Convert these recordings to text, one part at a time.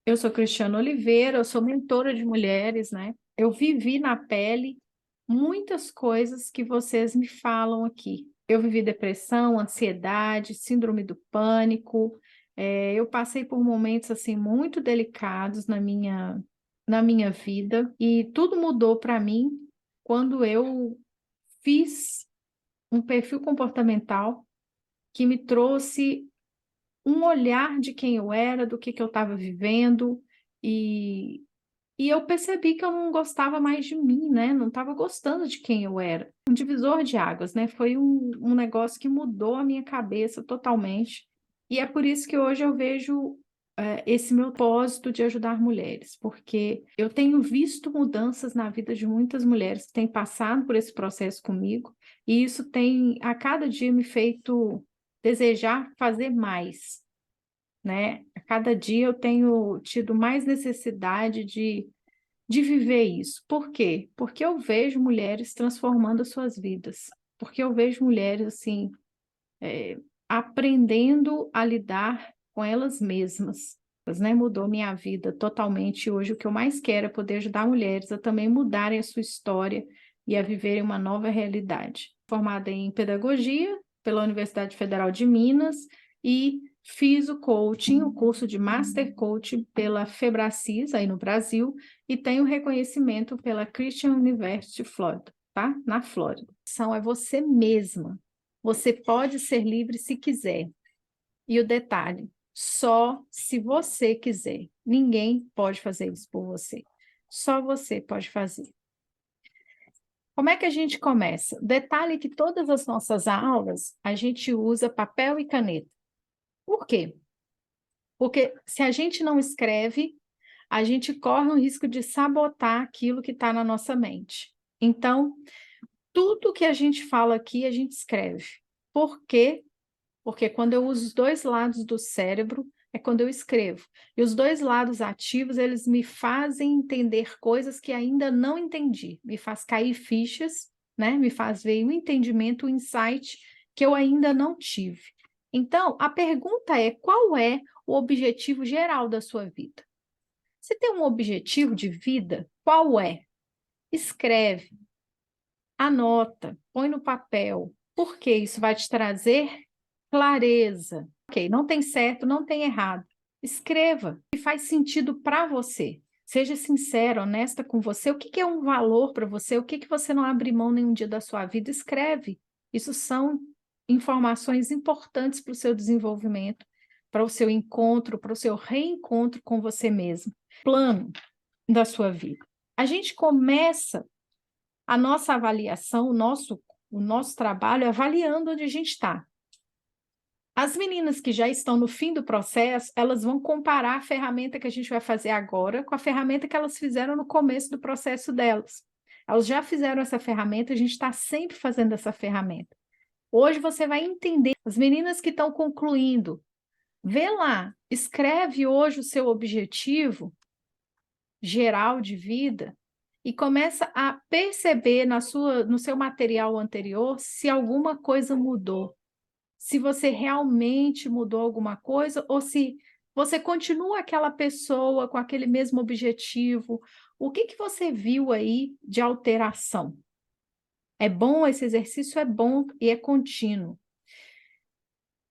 Eu sou Cristiana Oliveira, eu sou mentora de mulheres, né? Eu vivi na pele muitas coisas que vocês me falam aqui. Eu vivi depressão, ansiedade, síndrome do pânico. Eu passei por momentos assim muito delicados na minha vida e tudo mudou para mim quando eu fiz um perfil comportamental que me trouxe um olhar de quem eu era, do que eu estava vivendo, e, e eu percebi que eu não gostava mais de mim, né? Não estava gostando de quem eu era. Um divisor de águas, né? Foi um negócio que mudou a minha cabeça totalmente. E é por isso que hoje eu vejo esse meu propósito de ajudar mulheres, porque eu tenho visto mudanças na vida de muitas mulheres que têm passado por esse processo comigo, e isso tem a cada dia me feito desejar fazer mais, né? A cada dia eu tenho tido mais necessidade de viver isso. Por quê? Porque eu vejo mulheres transformando as suas vidas. Porque eu vejo mulheres, assim, aprendendo a lidar com elas mesmas. Né? Mudou minha vida totalmente. Hoje, o que eu mais quero é poder ajudar mulheres a também mudarem a sua história e a viverem uma nova realidade. Formada em pedagogia pela Universidade Federal de Minas e fiz o coaching, o curso de Master Coaching pela Febracis, aí no Brasil, e tenho reconhecimento pela Christian University, Florida, tá? Na Flórida. A ação é você mesma. Você pode ser livre se quiser. E o detalhe, só se você quiser. Ninguém pode fazer isso por você. Só você pode fazer. Como é que a gente começa? Detalhe que todas as nossas aulas a gente usa papel e caneta. Por quê? Porque se a gente não escreve, a gente corre o risco de sabotar aquilo que está na nossa mente. Então, tudo que a gente fala aqui, a gente escreve. Por quê? Porque quando eu uso os dois lados do cérebro, é quando eu escrevo. E os dois lados ativos, eles me fazem entender coisas que ainda não entendi. Me faz cair fichas, né? Me faz ver o entendimento, o insight que eu ainda não tive. Então, a pergunta é: qual é o objetivo geral da sua vida? Você tem um objetivo de vida? Qual é? Escreve, anota, põe no papel, porque isso vai te trazer clareza. Ok, não tem certo, não tem errado. Escreva o que faz sentido para você. Seja sincera, honesta com você. O que é um valor para você? O que você não abre mão nenhum dia da sua vida? Escreve. Isso são informações importantes para o seu desenvolvimento, para o seu encontro, para o seu reencontro com você mesmo. Plano da sua vida. A gente começa a nossa avaliação, o nosso trabalho avaliando onde a gente está. As meninas que já estão no fim do processo, elas vão comparar a ferramenta que a gente vai fazer agora com a ferramenta que elas fizeram no começo do processo delas. Elas já fizeram essa ferramenta, a gente está sempre fazendo essa ferramenta. Hoje você vai entender. As meninas que estão concluindo, vê lá, escreve hoje o seu objetivo geral de vida e começa a perceber no seu material anterior se alguma coisa mudou, se você realmente mudou alguma coisa ou se você continua aquela pessoa com aquele mesmo objetivo. O que você viu aí de alteração? É bom, esse exercício é bom e é contínuo.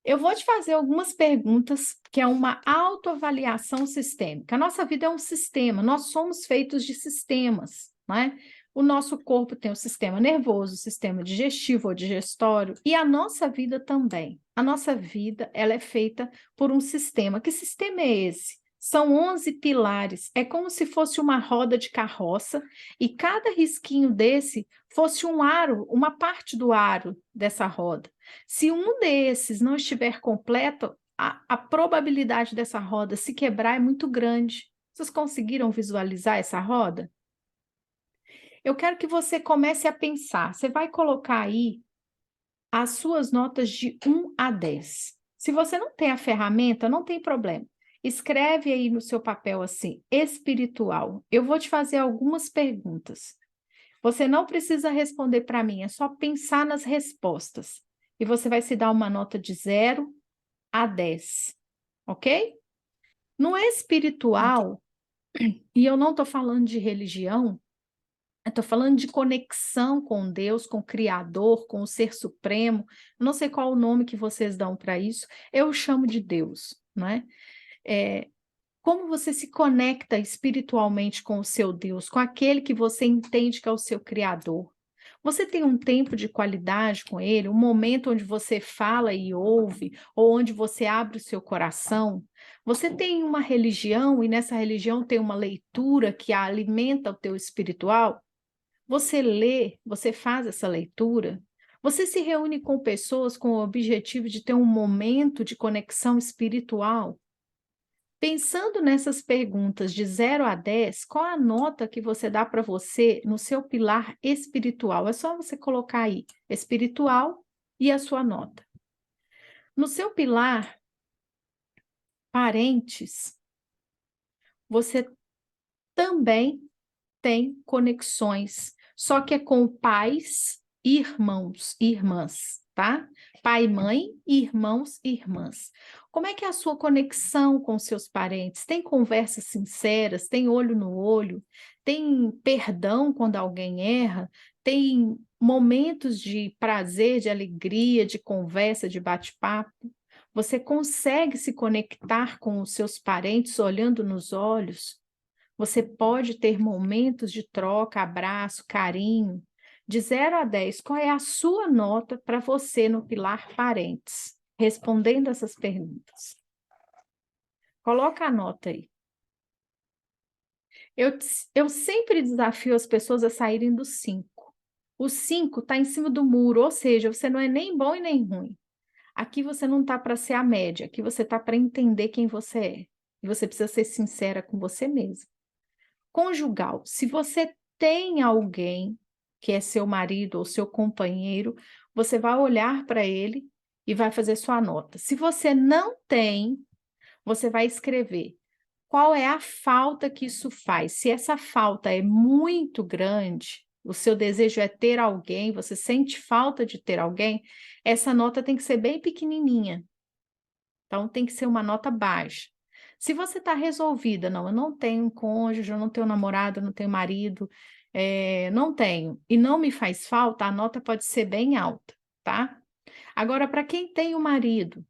Eu vou te fazer algumas perguntas, que é uma autoavaliação sistêmica. A nossa vida é um sistema, nós somos feitos de sistemas, né? O nosso corpo tem o sistema nervoso, o sistema digestivo ou digestório, e a nossa vida também. A nossa vida, ela é feita por um sistema. Que sistema é esse? São 11 pilares, é como se fosse uma roda de carroça, e cada risquinho desse fosse um aro, uma parte do aro dessa roda. Se um desses não estiver completo, a probabilidade dessa roda se quebrar é muito grande. Vocês conseguiram visualizar essa roda? Eu quero que você comece a pensar. Você vai colocar aí as suas notas de 1 a 10. Se você não tem a ferramenta, não tem problema. Escreve aí no seu papel assim, espiritual. Eu vou te fazer algumas perguntas. Você não precisa responder para mim, é só pensar nas respostas. E você vai se dar uma nota de 0 a 10, ok? No espiritual, e eu não estou falando de religião, eu estou falando de conexão com Deus, com o Criador, com o Ser Supremo. Eu não sei qual o nome que vocês dão para isso. Eu chamo de Deus, né? Como você se conecta espiritualmente com o seu Deus, com aquele que você entende que é o seu Criador? Você tem um tempo de qualidade com ele, um momento onde você fala e ouve, ou onde você abre o seu coração? Você tem uma religião e nessa religião tem uma leitura que alimenta o teu espiritual? Você lê, você faz essa leitura? Você se reúne com pessoas com o objetivo de ter um momento de conexão espiritual? Pensando nessas perguntas de 0 a 10, qual a nota que você dá para você no seu pilar espiritual? É só você colocar aí, espiritual e a sua nota. No seu pilar, parentes, você também tem conexões, só que é com pais, irmãos e irmãs, tá? Pai e mãe, irmãos e irmãs. Como é que é a sua conexão com seus parentes? Tem conversas sinceras? Tem olho no olho? Tem perdão quando alguém erra? Tem momentos de prazer, de alegria, de conversa, de bate-papo? Você consegue se conectar com os seus parentes olhando nos olhos? Você pode ter momentos de troca, abraço, carinho. De 0 a 10, qual é a sua nota para você no pilar parentes? Respondendo essas perguntas. Coloca a nota aí. Eu sempre desafio as pessoas a saírem do 5. O 5 está em cima do muro, ou seja, você não é nem bom e nem ruim. Aqui você não está para ser a média, aqui você está para entender quem você é. E você precisa ser sincera com você mesmo. Conjugal, se você tem alguém que é seu marido ou seu companheiro, você vai olhar para ele e vai fazer sua nota. Se você não tem, você vai escrever qual é a falta que isso faz. Se essa falta é muito grande, o seu desejo é ter alguém, você sente falta de ter alguém, essa nota tem que ser bem pequenininha. Então, tem que ser uma nota baixa. Se você está resolvida, não, eu não tenho um cônjuge, eu não tenho namorado, eu não tenho marido, não tenho, e não me faz falta, a nota pode ser bem alta, tá? Agora, para quem tem um marido,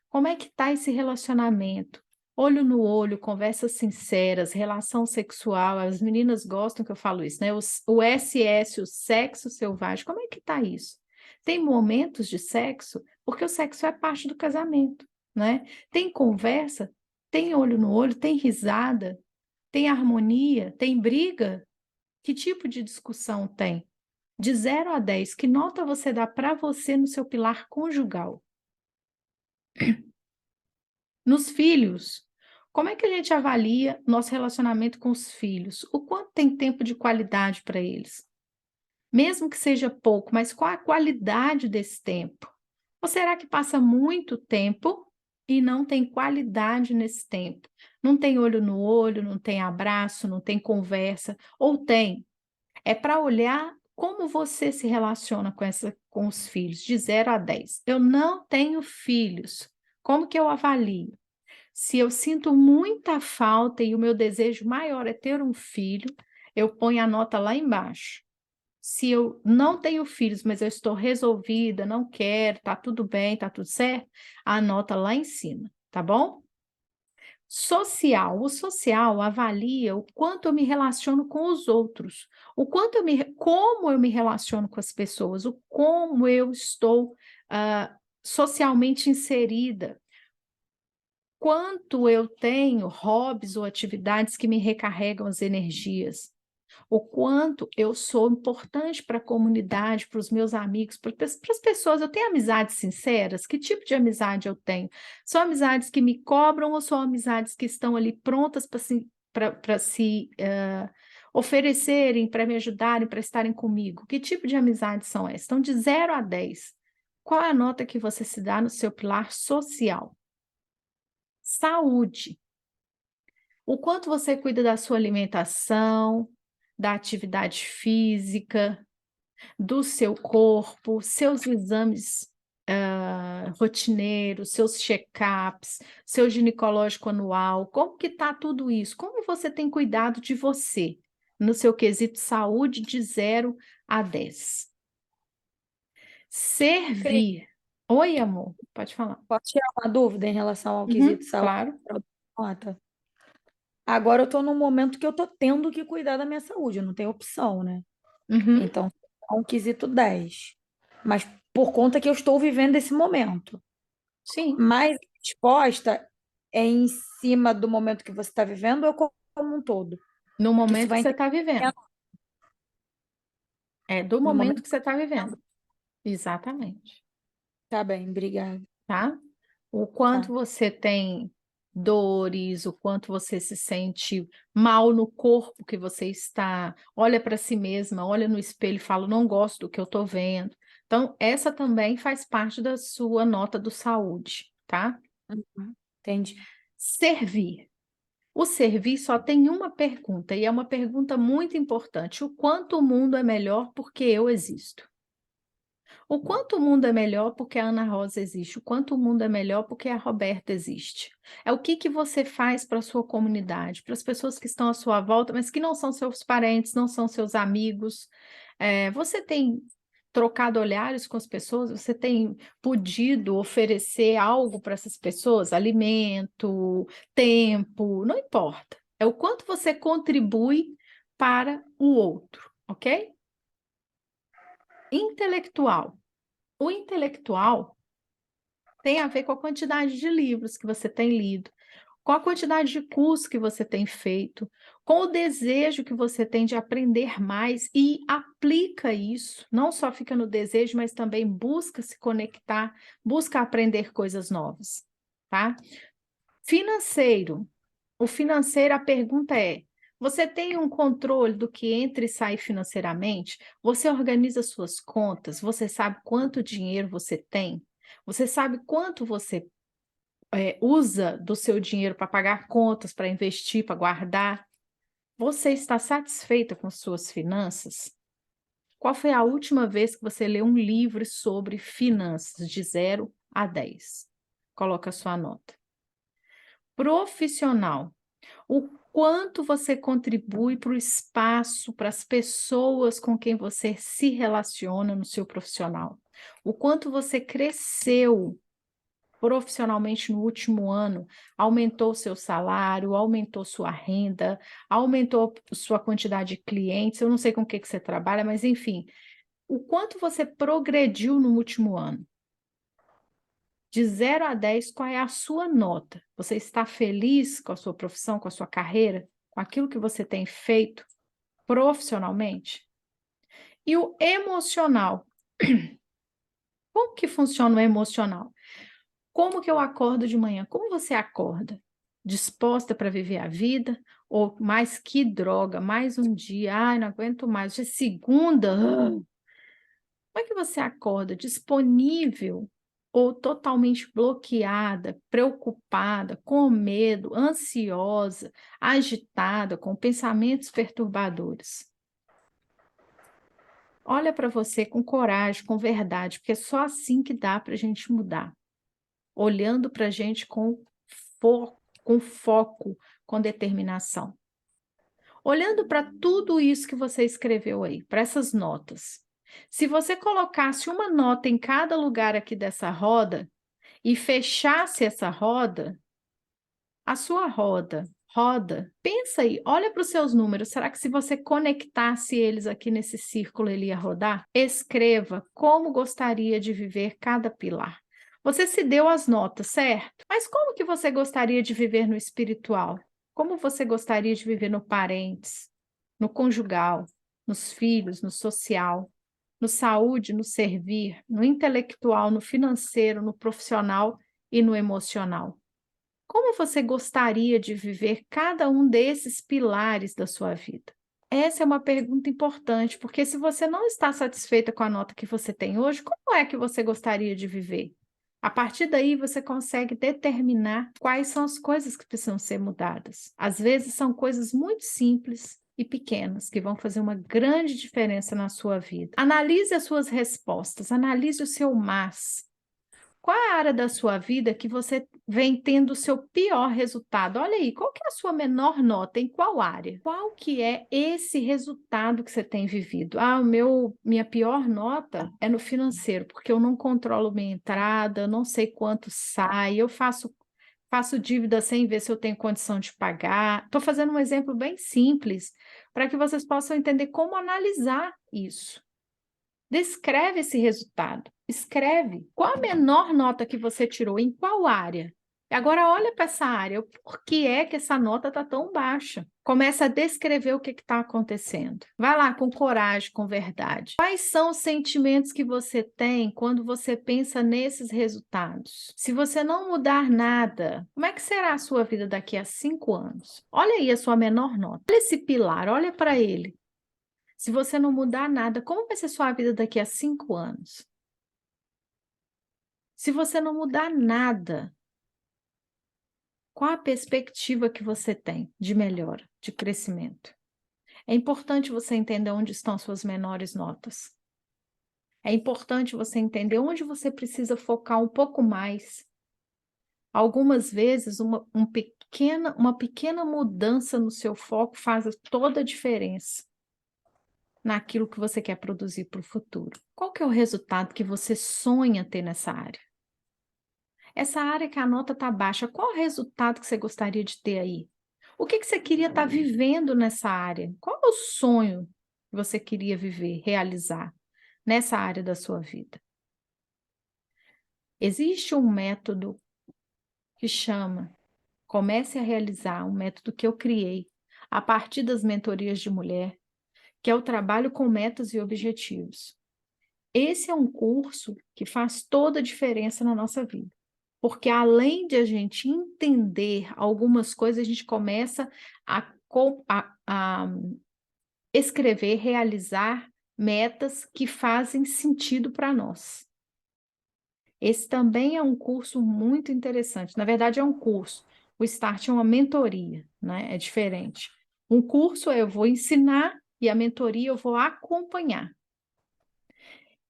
como é que está esse relacionamento? Olho no olho, conversas sinceras, relação sexual, as meninas gostam que eu falo isso, né? O SS, o sexo selvagem, como é que está isso? Tem momentos de sexo, porque o sexo é parte do casamento, né? Tem conversa, tem olho no olho, tem risada, tem harmonia, tem briga? Que tipo de discussão tem? De 0 a 10, que nota você dá para você no seu pilar conjugal? Nos filhos, como é que a gente avalia nosso relacionamento com os filhos? O quanto tem tempo de qualidade para eles? Mesmo que seja pouco, mas qual a qualidade desse tempo? Ou será que passa muito tempo e não tem qualidade nesse tempo? Não tem olho no olho, não tem abraço, não tem conversa, ou tem? É para olhar como você se relaciona com os filhos, de 0 a 10. Eu não tenho filhos. Como que eu avalio? Se eu sinto muita falta e o meu desejo maior é ter um filho, eu ponho a nota lá embaixo. Se eu não tenho filhos, mas eu estou resolvida, não quero, tá tudo bem, tá tudo certo, a nota lá em cima, tá bom? Social. O social avalia o quanto eu me relaciono com os outros, como eu me relaciono com as pessoas, o como eu estou socialmente inserida, quanto eu tenho hobbies ou atividades que me recarregam as energias, o quanto eu sou importante para a comunidade, para os meus amigos, para as pessoas. Eu tenho amizades sinceras? Que tipo de amizade eu tenho? São amizades que me cobram ou são amizades que estão ali prontas para se oferecerem, para me ajudarem, para estarem comigo? Que tipo de amizades são essas? Então, de 0 a 10, qual é a nota que você se dá no seu pilar social? Saúde. O quanto você cuida da sua alimentação, da atividade física, do seu corpo, seus exames rotineiros, seus check-ups, seu ginecológico anual, como que está tudo isso? Como você tem cuidado de você no seu quesito saúde de 0 a 10? Cris, Servir. Oi, amor, pode falar. posso tirar uma dúvida em relação ao quesito Uhum, saúde? claro. Nota. Agora eu tô num momento que eu tô tendo que cuidar da minha saúde, eu não tenho opção, né? Uhum, Então, é um quesito 10. Mas por conta que eu estou vivendo esse momento. sim, Mas a resposta é em cima do momento que você está vivendo ou como um todo? no Que isso momento que vai você entender está vivendo. É do no momento momento que que você eu está tô vivendo. vivendo. Exatamente. Tá bem, obrigada. Tá? O Tá. quanto você tem dores, o quanto você se sente mal no corpo que você está, olha para si mesma, olha no espelho e fala, não gosto do que eu estou vendo. Então, essa também faz parte da sua nota do saúde, tá? Uhum. Entendi. Servir. O servir só tem uma pergunta, e é uma pergunta muito importante: o quanto o mundo é melhor porque eu existo? O quanto o mundo é melhor porque a Ana Rosa existe, o quanto o mundo é melhor porque a Roberta existe. É o que que você faz para a sua comunidade, para as pessoas que estão à sua volta, mas que não são seus parentes, não são seus amigos. Você tem trocado olhares com as pessoas, você tem podido oferecer algo para essas pessoas, alimento, tempo, não importa. É o quanto você contribui para o outro, ok? Intelectual. O intelectual tem a ver com a quantidade de livros que você tem lido, com a quantidade de cursos que você tem feito, com o desejo que você tem de aprender mais e aplica isso, não só fica no desejo, mas também busca se conectar, busca aprender coisas novas, tá? Financeiro. O financeiro, a pergunta é: você tem um controle do que entra e sai financeiramente? Você organiza suas contas? Você sabe quanto dinheiro você tem? Você sabe quanto você usa do seu dinheiro para pagar contas, para investir, para guardar? Você está satisfeita com suas finanças? Qual foi a última vez que você leu um livro sobre finanças, de 0 a 10? Coloca a sua nota. Profissional. O quanto você contribui para o espaço, para as pessoas com quem você se relaciona no seu profissional. O quanto você cresceu profissionalmente no último ano, aumentou seu salário, aumentou sua renda, aumentou sua quantidade de clientes. Eu não sei com o que você trabalha, mas enfim, o quanto você progrediu no último ano. De 0 a 10, qual é a sua nota? Você está feliz com a sua profissão, com a sua carreira, com aquilo que você tem feito profissionalmente? E o emocional? Como que funciona o emocional? Como que eu acordo de manhã? Como você acorda? Disposta para viver a vida? Ou mais que droga, mais um dia, ai, não aguento mais. De segunda, como é que você acorda? Disponível ou totalmente bloqueada, preocupada, com medo, ansiosa, agitada, com pensamentos perturbadores? Olha para você com coragem, com verdade, porque é só assim que dá para a gente mudar. Olhando para a gente com foco, com determinação. Olhando para tudo isso que você escreveu aí, para essas notas. Se você colocasse uma nota em cada lugar aqui dessa roda e fechasse essa roda, a sua roda, pensa aí, olha para os seus números. Será que se você conectasse eles aqui nesse círculo, ele ia rodar? Escreva como gostaria de viver cada pilar. Você se deu as notas, certo? Mas como que você gostaria de viver no espiritual? Como você gostaria de viver no parentes, no conjugal, nos filhos, no social, no saúde, no servir, no intelectual, no financeiro, no profissional e no emocional? Como você gostaria de viver cada um desses pilares da sua vida? Essa é uma pergunta importante, porque se você não está satisfeita com a nota que você tem hoje, como é que você gostaria de viver? A partir daí, você consegue determinar quais são as coisas que precisam ser mudadas. Às vezes, são coisas muito simples e pequenas que vão fazer uma grande diferença na sua vida. Analise as suas respostas, analise o seu mas. Qual é a área da sua vida que você vem tendo o seu pior resultado? Olha aí, qual que é a sua menor nota? Em qual área? Qual que é esse resultado que você tem vivido? Ah, minha pior nota é no financeiro, porque eu não controlo minha entrada, eu não sei quanto sai, eu faço dívida sem ver se eu tenho condição de pagar. Estou fazendo um exemplo bem simples para que vocês possam entender como analisar isso. Descreve esse resultado. Escreve. Qual a menor nota que você tirou? Em qual área? Agora olha para essa área. Por que é que essa nota está tão baixa? Começa a descrever o que está acontecendo. Vai lá com coragem, com verdade. Quais são os sentimentos que você tem quando você pensa nesses resultados? Se você não mudar nada, como é que será a sua vida daqui a 5 anos? Olha aí a sua menor nota. Olha esse pilar, olha para ele. Se você não mudar nada, como vai ser sua vida daqui a 5 anos? Se você não mudar nada, qual a perspectiva que você tem de melhora, de crescimento? É importante você entender onde estão suas menores notas. É importante você entender onde você precisa focar um pouco mais. Algumas vezes, uma pequena mudança no seu foco faz toda a diferença naquilo que você quer produzir para o futuro. Qual que é o resultado que você sonha ter nessa área? Essa área que a nota está baixa, qual o resultado que você gostaria de ter aí? O que você queria estar vivendo nessa área? Qual é o sonho que você queria viver, realizar nessa área da sua vida? Existe um método que chama Comece a Realizar, um método que eu criei a partir das mentorias de mulher, que é o trabalho com metas e objetivos. Esse é um curso que faz toda a diferença na nossa vida. Porque além de a gente entender algumas coisas, a gente começa a escrever, realizar metas que fazem sentido para nós. Esse também é um curso muito interessante. Na verdade, é um curso. O Start é uma mentoria, né? É diferente. Um curso eu vou ensinar e a mentoria eu vou acompanhar.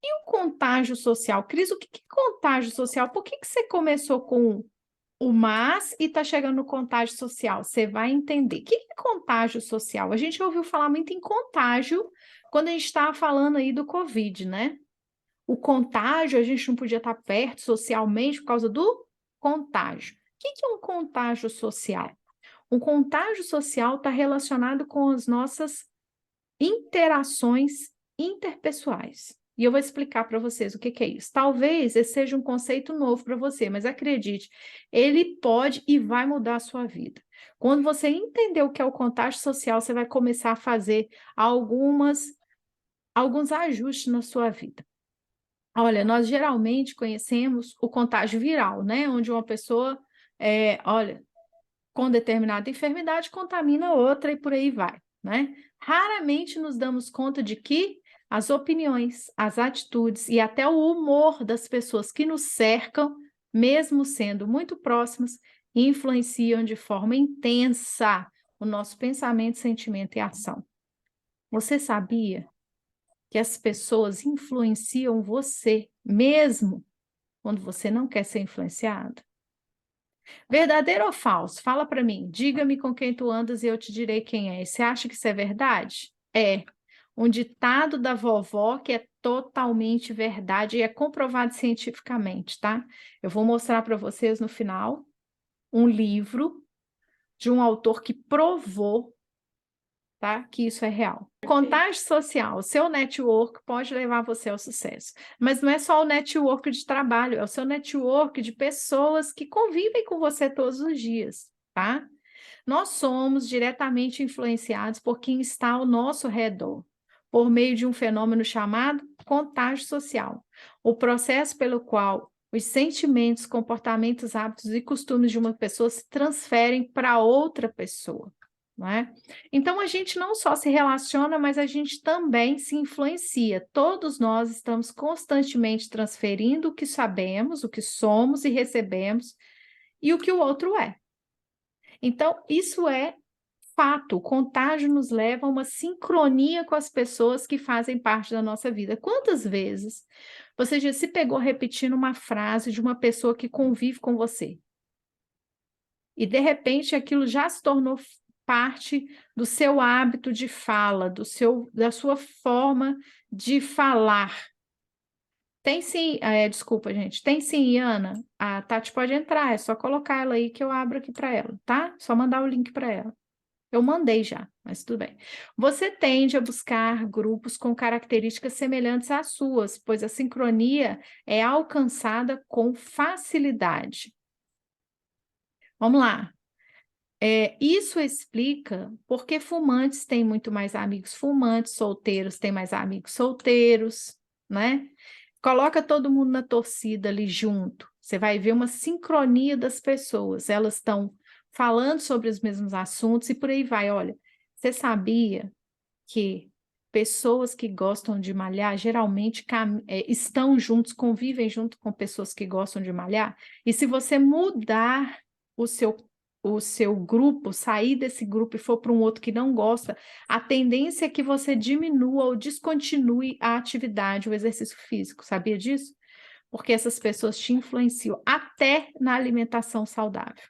E o contágio social? Cris, o que é contágio social? Por que você começou com o mas e está chegando no contágio social? Você vai entender. O que é contágio social? A gente ouviu falar muito em contágio quando a gente estava falando aí do Covid, né? O contágio, a gente não podia estar perto socialmente por causa do contágio. O que é um contágio social? Um contágio social está relacionado com as nossas interações interpessoais. E eu vou explicar para vocês o que é isso. Talvez esse seja um conceito novo para você, mas acredite, ele pode e vai mudar a sua vida. Quando você entender o que é o contágio social, você vai começar a fazer alguns ajustes na sua vida. Olha, nós geralmente conhecemos o contágio viral, né? Onde uma pessoa, com determinada enfermidade contamina outra e por aí vai, né? Raramente nos damos conta de que as opiniões, as atitudes e até o humor das pessoas que nos cercam, mesmo sendo muito próximas, influenciam de forma intensa o nosso pensamento, sentimento e ação. Você sabia que as pessoas influenciam você mesmo quando você não quer ser influenciado? Verdadeiro ou falso? Fala para mim. Diga-me com quem tu andas e eu te direi quem é. Você acha que isso é verdade? É. Um ditado da vovó que é totalmente verdade e é comprovado cientificamente, tá? Eu vou mostrar para vocês no final um livro de um autor que provou, tá, que isso é real. Contágio social, o seu network pode levar você ao sucesso. Mas não é só o network de trabalho, é o seu network de pessoas que convivem com você todos os dias, tá? Nós somos diretamente influenciados por quem está ao nosso redor, por meio de um fenômeno chamado contágio social. O processo pelo qual os sentimentos, comportamentos, hábitos e costumes de uma pessoa se transferem para outra pessoa. Não é? Então, a gente não só se relaciona, mas a gente também se influencia. Todos nós estamos constantemente transferindo o que sabemos, o que somos e recebemos, e o que o outro é. Então, isso é fato, o contágio nos leva a uma sincronia com as pessoas que fazem parte da nossa vida. Quantas vezes você já se pegou repetindo uma frase de uma pessoa que convive com você? E, de repente, aquilo já se tornou parte do seu hábito de fala, da sua forma de falar. Tem sim, desculpa, gente. Tem sim, Iana. A Tati pode entrar, é só colocar ela aí que eu abro aqui para ela, tá? Só mandar o link para ela. Eu mandei já, mas tudo bem. Você tende a buscar grupos com características semelhantes às suas, pois a sincronia é alcançada com facilidade. Vamos lá. Isso explica por que fumantes têm muito mais amigos fumantes, solteiros têm mais amigos solteiros, né? Coloca todo mundo na torcida ali junto. Você vai ver uma sincronia das pessoas. Elas estão falando sobre os mesmos assuntos e por aí vai. Olha, você sabia que pessoas que gostam de malhar geralmente estão juntos, convivem junto com pessoas que gostam de malhar? E se você mudar o seu grupo, sair desse grupo e for para um outro que não gosta, a tendência é que você diminua ou descontinue a atividade, o exercício físico. Sabia disso? Porque essas pessoas te influenciam até na alimentação saudável.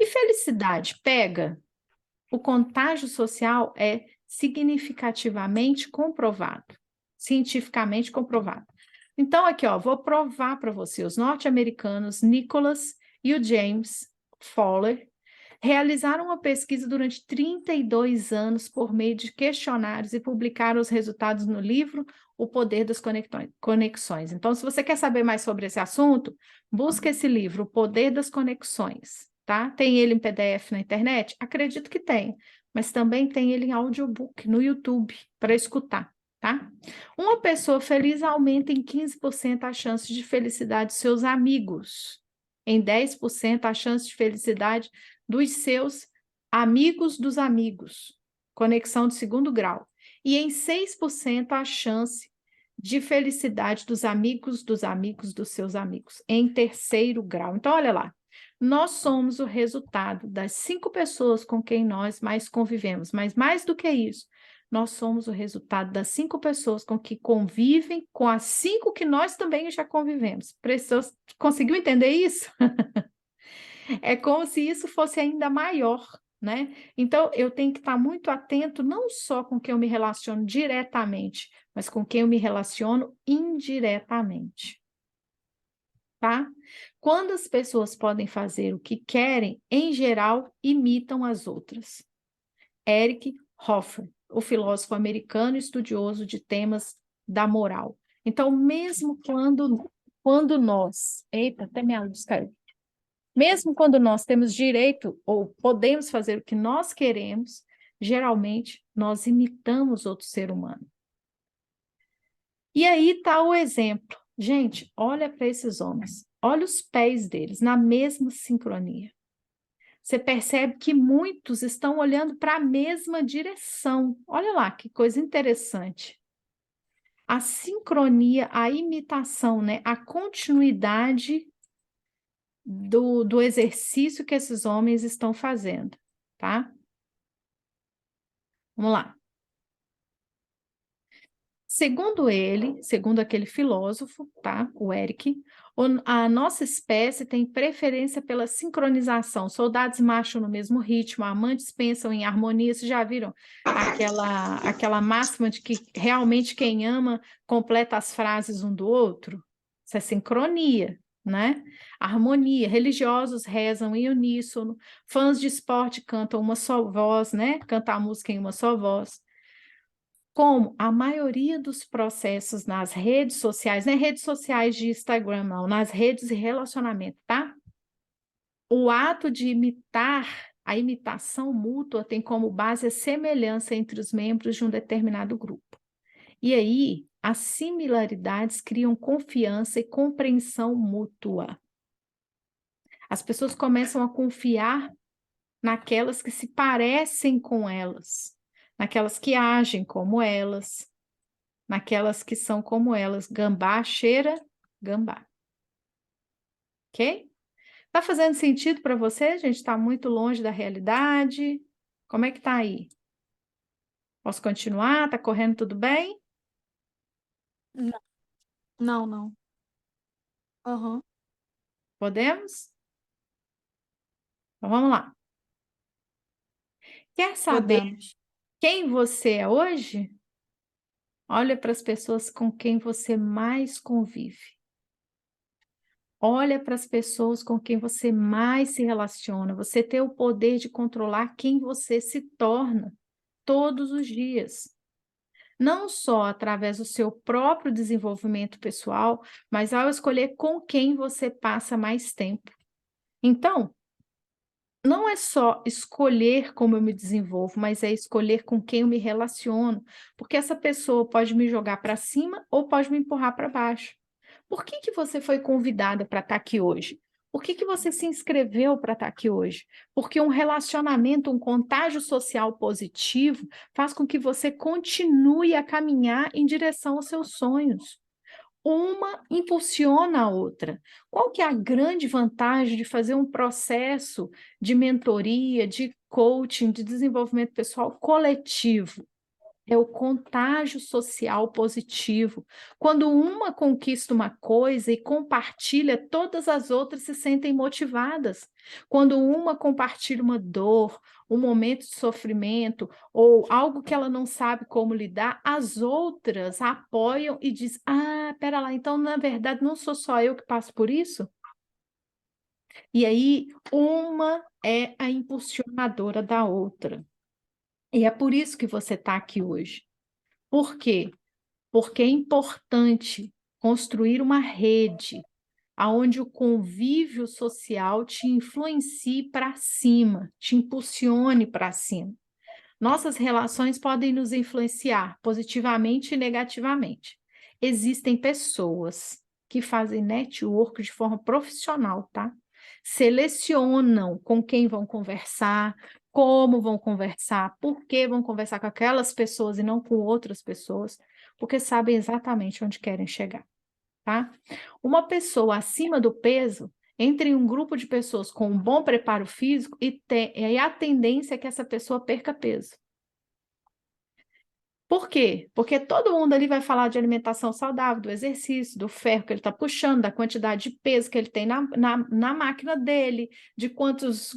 E felicidade pega? O contágio social é significativamente comprovado, cientificamente comprovado. Então, aqui, ó, vou provar para você. Os norte-americanos Nicholas e o James Fowler realizaram uma pesquisa durante 32 anos por meio de questionários e publicaram os resultados no livro O Poder das Conexões. Então, se você quer saber mais sobre esse assunto, busca esse livro, O Poder das Conexões, tá? Tem ele em PDF na internet? Acredito que tem, mas também tem ele em audiobook no YouTube para escutar, tá? Uma pessoa feliz aumenta em 15% a chance de felicidade dos seus amigos, em 10% a chance de felicidade dos seus amigos dos amigos, conexão de segundo grau, e em 6% a chance de felicidade dos amigos dos seus amigos, em terceiro grau. Então, olha lá, nós somos o resultado das 5 pessoas com quem nós mais convivemos, mas mais do que isso, nós somos o resultado das 5 pessoas com que convivem com as 5 que nós também já convivemos. Conseguiu entender isso? É como se isso fosse ainda maior, né? Então, eu tenho que estar muito atento não só com quem eu me relaciono diretamente, mas com quem eu me relaciono indiretamente, tá? Quando as pessoas podem fazer o que querem, em geral, imitam as outras. Eric Hoffer, o filósofo americano estudioso de temas da moral. Então, mesmo quando nós... Eita, até minha luz caiu. Mesmo quando nós temos direito ou podemos fazer o que nós queremos, geralmente nós imitamos outro ser humano. E aí está o exemplo. Gente, olha para esses homens. Olha os pés deles, na mesma sincronia. Você percebe que muitos estão olhando para a mesma direção. Olha lá, que coisa interessante. A sincronia, a imitação, né? A continuidade do exercício que esses homens estão fazendo, tá? Vamos lá. Segundo ele, segundo aquele filósofo, tá? O Eric, a nossa espécie tem preferência pela sincronização. Soldados marcham no mesmo ritmo, amantes pensam em harmonia. Vocês já viram aquela máxima de que realmente quem ama completa as frases um do outro? Isso é sincronia, né? Harmonia. Religiosos rezam em uníssono, fãs de esporte cantam uma só voz, né? Cantam a música em uma só voz. Como a maioria dos processos nas redes sociais, não é redes sociais de Instagram, não, nas redes de relacionamento, tá? O ato de imitar, a imitação mútua tem como base a semelhança entre os membros de um determinado grupo. E aí, as similaridades criam confiança e compreensão mútua. As pessoas começam a confiar naquelas que se parecem com elas, naquelas que agem como elas, naquelas que são como elas. Gambá cheira gambá. Ok? Tá fazendo sentido para você? A gente está muito longe da realidade. Como é que tá aí? Posso continuar? Tá correndo tudo bem? Não, não, não. Aham, Podemos? Então vamos lá. Quer saber podemos. quem você é hoje? Olha para as pessoas com quem você mais convive. Olha para as pessoas com quem você mais se relaciona. Você tem o poder de controlar quem você se torna todos os dias. Não só através do seu próprio desenvolvimento pessoal, mas ao escolher com quem você passa mais tempo. Então, não é só escolher como eu me desenvolvo, mas é escolher com quem eu me relaciono, porque essa pessoa pode me jogar para cima ou pode me empurrar para baixo. Por que que você foi convidada para estar aqui hoje? Por que que você se inscreveu para estar aqui hoje? Porque um relacionamento, um contágio social positivo faz com que você continue a caminhar em direção aos seus sonhos. Uma impulsiona a outra. Qual que é a grande vantagem de fazer um processo de mentoria, de coaching, de desenvolvimento pessoal coletivo? É o contágio social positivo. Quando uma conquista uma coisa e compartilha, todas as outras se sentem motivadas. Quando uma compartilha uma dor, um momento de sofrimento ou algo que ela não sabe como lidar, as outras apoiam e dizem: Ah, pera lá, então na verdade não sou só eu que passo por isso? E aí, uma é a impulsionadora da outra. E é por isso que você está aqui hoje. Por quê? Porque é importante construir uma rede aonde o convívio social te influencie para cima, te impulsione para cima. Nossas relações podem nos influenciar positivamente e negativamente. Existem pessoas que fazem network de forma profissional, tá? Selecionam com quem vão conversar, como vão conversar, por que vão conversar com aquelas pessoas e não com outras pessoas, porque sabem exatamente onde querem chegar, tá? Uma pessoa acima do peso entra em um grupo de pessoas com um bom preparo físico e a tendência é que essa pessoa perca peso. Por quê? Porque todo mundo ali vai falar de alimentação saudável, do exercício, do ferro que ele está puxando, da quantidade de peso que ele tem na máquina dele, de quantos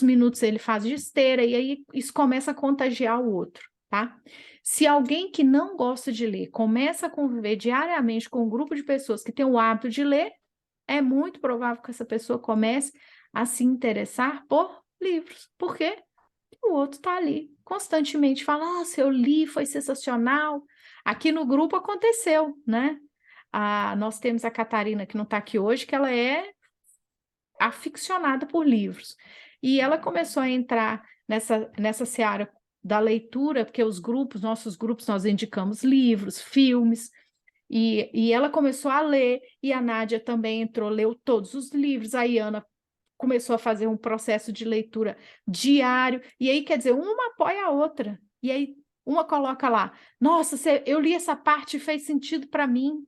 minutos ele faz de esteira, e aí isso começa a contagiar o outro, tá? Se alguém que não gosta de ler começa a conviver diariamente com um grupo de pessoas que tem o hábito de ler, é muito provável que essa pessoa comece a se interessar por livros. Por quê? O outro está ali constantemente falando: Nossa, eu li, foi sensacional. Aqui no grupo aconteceu, né? Nós temos a Catarina, que não está aqui hoje, que ela é aficionada por livros. E ela começou a entrar nessa seara da leitura, porque nossos grupos, nós indicamos livros, filmes, e ela começou a ler, e a Nádia também entrou, leu todos os livros, a Iana começou a fazer um processo de leitura diário, e aí, quer dizer, uma apoia a outra, e aí uma coloca lá: Nossa, eu li essa parte e fez sentido para mim.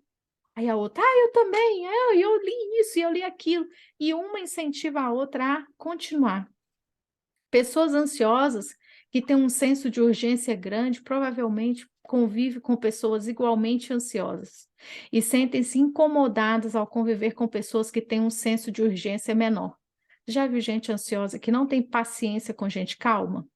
Aí a outra: Eu também, eu li isso e eu li aquilo, e uma incentiva a outra a continuar. Pessoas ansiosas que têm um senso de urgência grande provavelmente convivem com pessoas igualmente ansiosas e sentem-se incomodadas ao conviver com pessoas que têm um senso de urgência menor. Já viu gente ansiosa que não tem paciência com gente calma?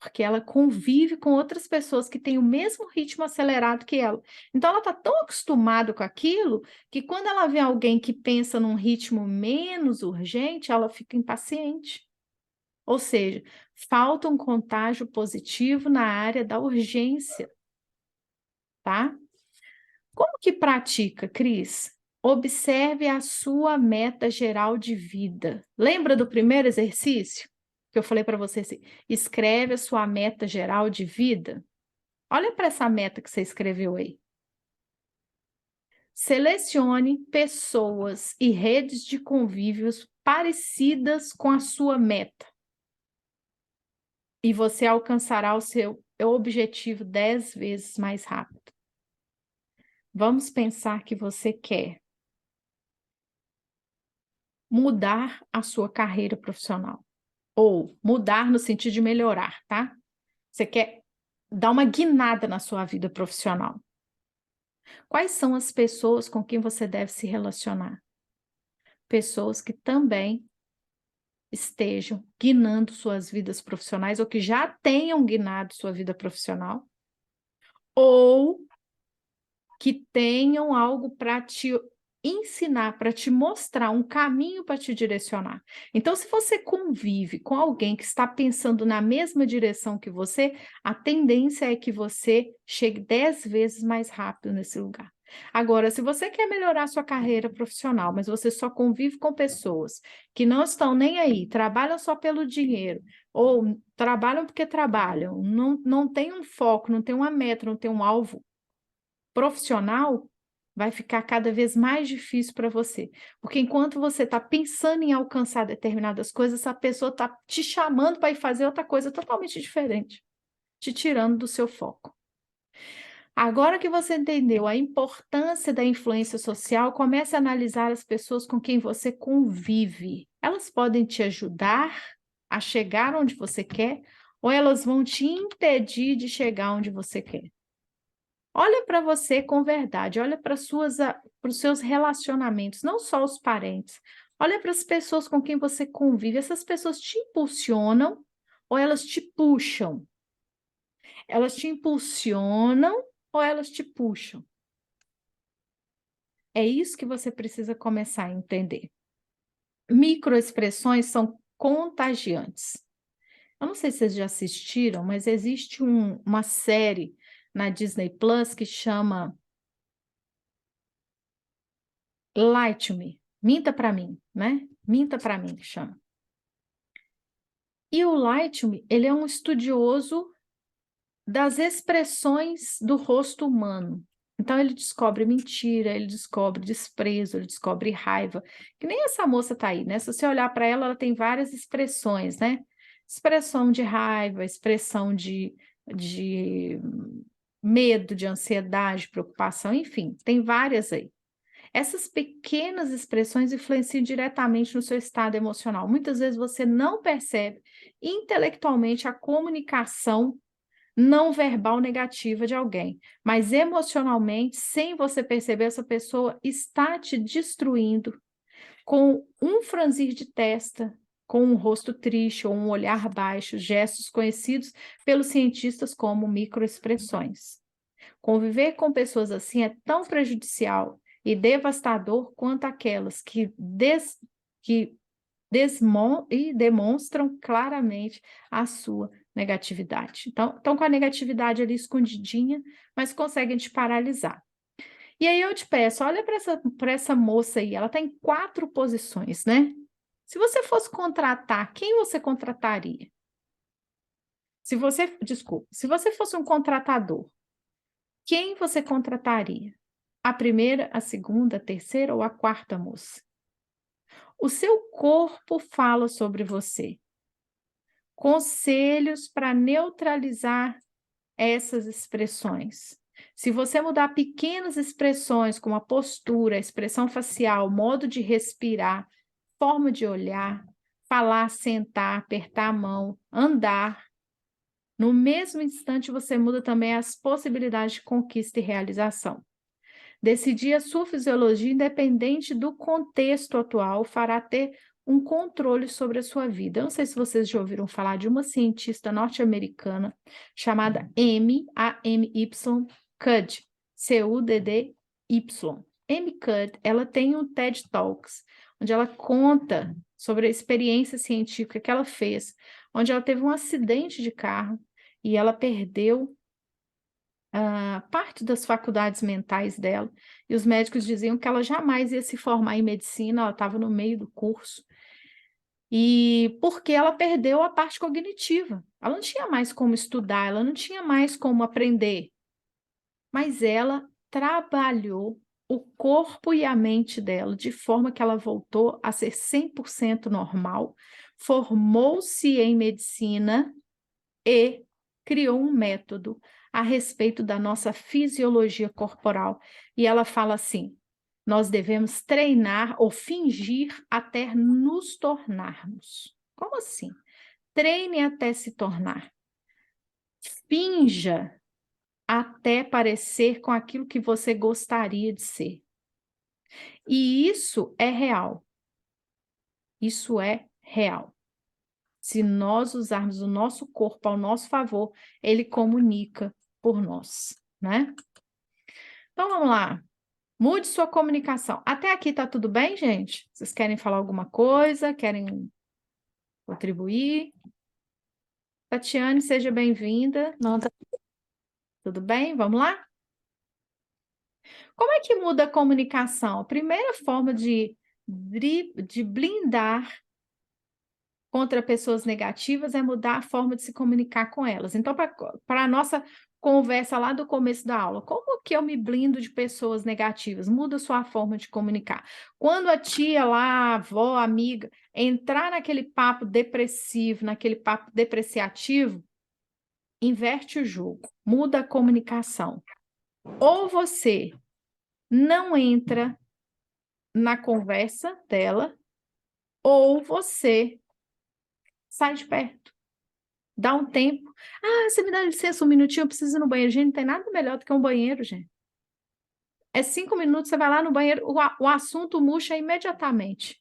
Porque ela convive com outras pessoas que têm o mesmo ritmo acelerado que ela. Então, ela está tão acostumada com aquilo que quando ela vê alguém que pensa num ritmo menos urgente, ela fica impaciente. Ou seja, falta um contágio positivo na área da urgência, tá? Como que pratica, Cris? Observe a sua meta geral de vida. Lembra do primeiro exercício que eu falei para você assim, escreve a sua meta geral de vida? Olha para essa meta que você escreveu aí. Selecione pessoas e redes de convívios parecidas com a sua meta. E você alcançará o seu objetivo 10 vezes mais rápido. Vamos pensar que você quer mudar a sua carreira profissional. Ou mudar no sentido de melhorar, tá? Você quer dar uma guinada na sua vida profissional. Quais são as pessoas com quem você deve se relacionar? Pessoas que também estejam guinando suas vidas profissionais ou que já tenham guinado sua vida profissional ou que tenham algo para te ensinar, para te mostrar um caminho para te direcionar. Então, se você convive com alguém que está pensando na mesma direção que você, a tendência é que você chegue 10 vezes mais rápido nesse lugar. Agora, se você quer melhorar sua carreira profissional, mas você só convive com pessoas que não estão nem aí, trabalham só pelo dinheiro, ou trabalham porque trabalham, não tem um foco, não tem uma meta, não tem um alvo profissional, vai ficar cada vez mais difícil para você. Porque enquanto você está pensando em alcançar determinadas coisas, essa pessoa está te chamando para ir fazer outra coisa totalmente diferente, te tirando do seu foco. Agora que você entendeu a importância da influência social, comece a analisar as pessoas com quem você convive. Elas podem te ajudar a chegar onde você quer, ou elas vão te impedir de chegar onde você quer. Olha para você com verdade, olha para os seus relacionamentos, não só os parentes. Olha para as pessoas com quem você convive. Essas pessoas te impulsionam ou elas te puxam? Elas te impulsionam ou elas te puxam? É isso que você precisa começar a entender. Microexpressões são contagiantes. Eu não sei se vocês já assistiram, mas existe uma série na Disney Plus que chama Lie to Me, minta para mim, né? Minta para mim, que chama. E o Lie to Me, ele é um estudioso das expressões do rosto humano. Então ele descobre mentira, ele descobre desprezo, ele descobre raiva. Que nem essa moça tá aí, né? Se você olhar para ela, ela tem várias expressões, né? Expressão de raiva, expressão de medo, de ansiedade, preocupação, enfim, tem várias aí. Essas pequenas expressões influenciam diretamente no seu estado emocional. Muitas vezes você não percebe intelectualmente a comunicação não verbal negativa de alguém, mas emocionalmente, sem você perceber, essa pessoa está te destruindo com um franzir de testa, com um rosto triste ou um olhar baixo, gestos conhecidos pelos cientistas como microexpressões. Conviver com pessoas assim é tão prejudicial e devastador quanto aquelas que demonstram claramente a sua negatividade. Então, estão com a negatividade ali escondidinha, mas conseguem te paralisar. E aí eu te peço, olha para essa moça aí, ela está em 4 posições, né? Se você fosse contratar, quem você contrataria? Se você fosse um contratador, quem você contrataria? A primeira, a segunda, a terceira ou a quarta moça? O seu corpo fala sobre você. Conselhos para neutralizar essas expressões. Se você mudar pequenas expressões, como a postura, a expressão facial, modo de respirar, forma de olhar, falar, sentar, apertar a mão, andar, no mesmo instante você muda também as possibilidades de conquista e realização. Decidir a sua fisiologia, independente do contexto atual, fará ter um controle sobre a sua vida. Eu não sei se vocês já ouviram falar de uma cientista norte-americana chamada Amy Cuddy, C-U-D-D-Y. Amy Cuddy, ela tem um TED Talks, onde ela conta sobre a experiência científica que ela fez, onde ela teve um acidente de carro e ela perdeu parte das faculdades mentais dela, e os médicos diziam que ela jamais ia se formar em medicina, ela estava no meio do curso, e porque ela perdeu a parte cognitiva, ela não tinha mais como estudar, ela não tinha mais como aprender, mas ela trabalhou o corpo e a mente dela de forma que ela voltou a ser 100% normal, formou-se em medicina e criou um método a respeito da nossa fisiologia corporal. E ela fala assim: nós devemos treinar ou fingir até nos tornarmos. Como assim? Treine até se tornar. Finja até parecer com aquilo que você gostaria de ser. E isso é real. Isso é real. Se nós usarmos o nosso corpo ao nosso favor, ele comunica por nós, né? Então, vamos lá. Mude sua comunicação. Até aqui tá tudo bem, gente? Vocês querem falar alguma coisa? Querem contribuir? Tatiane, seja bem-vinda. Não, tá... Tudo bem? Vamos lá? Como é que muda a comunicação? A primeira forma de blindar contra pessoas negativas é mudar a forma de se comunicar com elas. Então, para a nossa conversa lá do começo da aula, como que eu me blindo de pessoas negativas? Muda a sua forma de comunicar. Quando a tia lá, a avó, a amiga, entrar naquele papo depressivo, naquele papo depreciativo, inverte o jogo, muda a comunicação. Ou você não entra na conversa dela, ou você sai de perto. Dá um tempo. Ah, você me dá licença um minutinho, eu preciso ir no banheiro. Gente, não tem nada melhor do que um banheiro, gente. É 5 minutos, você vai lá no banheiro, o assunto murcha imediatamente.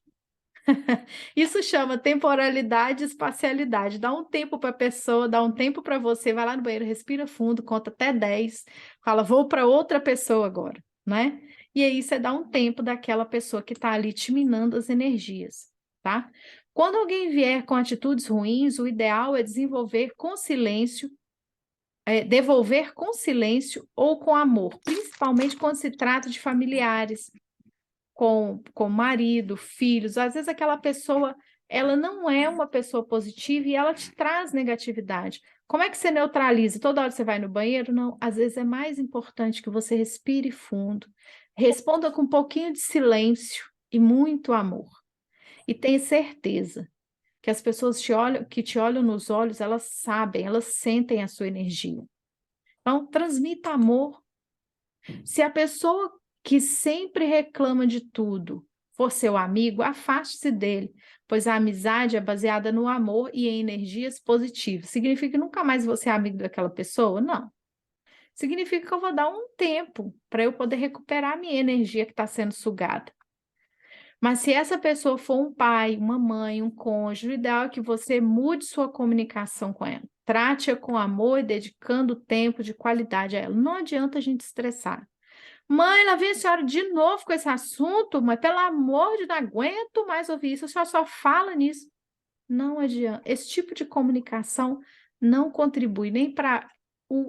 Isso chama temporalidade e espacialidade. Dá um tempo para a pessoa, dá um tempo para você, vai lá no banheiro, respira fundo, conta até 10, fala, vou para outra pessoa agora, né? E aí você dá um tempo daquela pessoa que está ali te minando as energias, tá? Quando alguém vier com atitudes ruins, o ideal é devolver com silêncio ou com amor, principalmente quando se trata de familiares, com marido, filhos. Às vezes aquela pessoa, ela não é uma pessoa positiva e ela te traz negatividade. Como é que você neutraliza? Toda hora você vai no banheiro? Não, às vezes é mais importante que você respire fundo, responda com um pouquinho de silêncio e muito amor. E tenha certeza que as pessoas que te olham nos olhos, elas sabem, elas sentem a sua energia. Então, transmita amor. Se a pessoa que sempre reclama de tudo for seu amigo, afaste-se dele, pois a amizade é baseada no amor e em energias positivas. Significa que nunca mais vou ser amigo daquela pessoa? Não. Significa que eu vou dar um tempo para eu poder recuperar a minha energia que está sendo sugada. Mas se essa pessoa for um pai, uma mãe, um cônjuge, o ideal é que você mude sua comunicação com ela. Trate-a com amor e dedicando tempo de qualidade a ela. Não adianta a gente estressar. Mãe, lá vem a senhora de novo com esse assunto, mas pelo amor de Deus, não aguento mais ouvir isso, a senhora só fala nisso. Não adianta. Esse tipo de comunicação não contribui nem para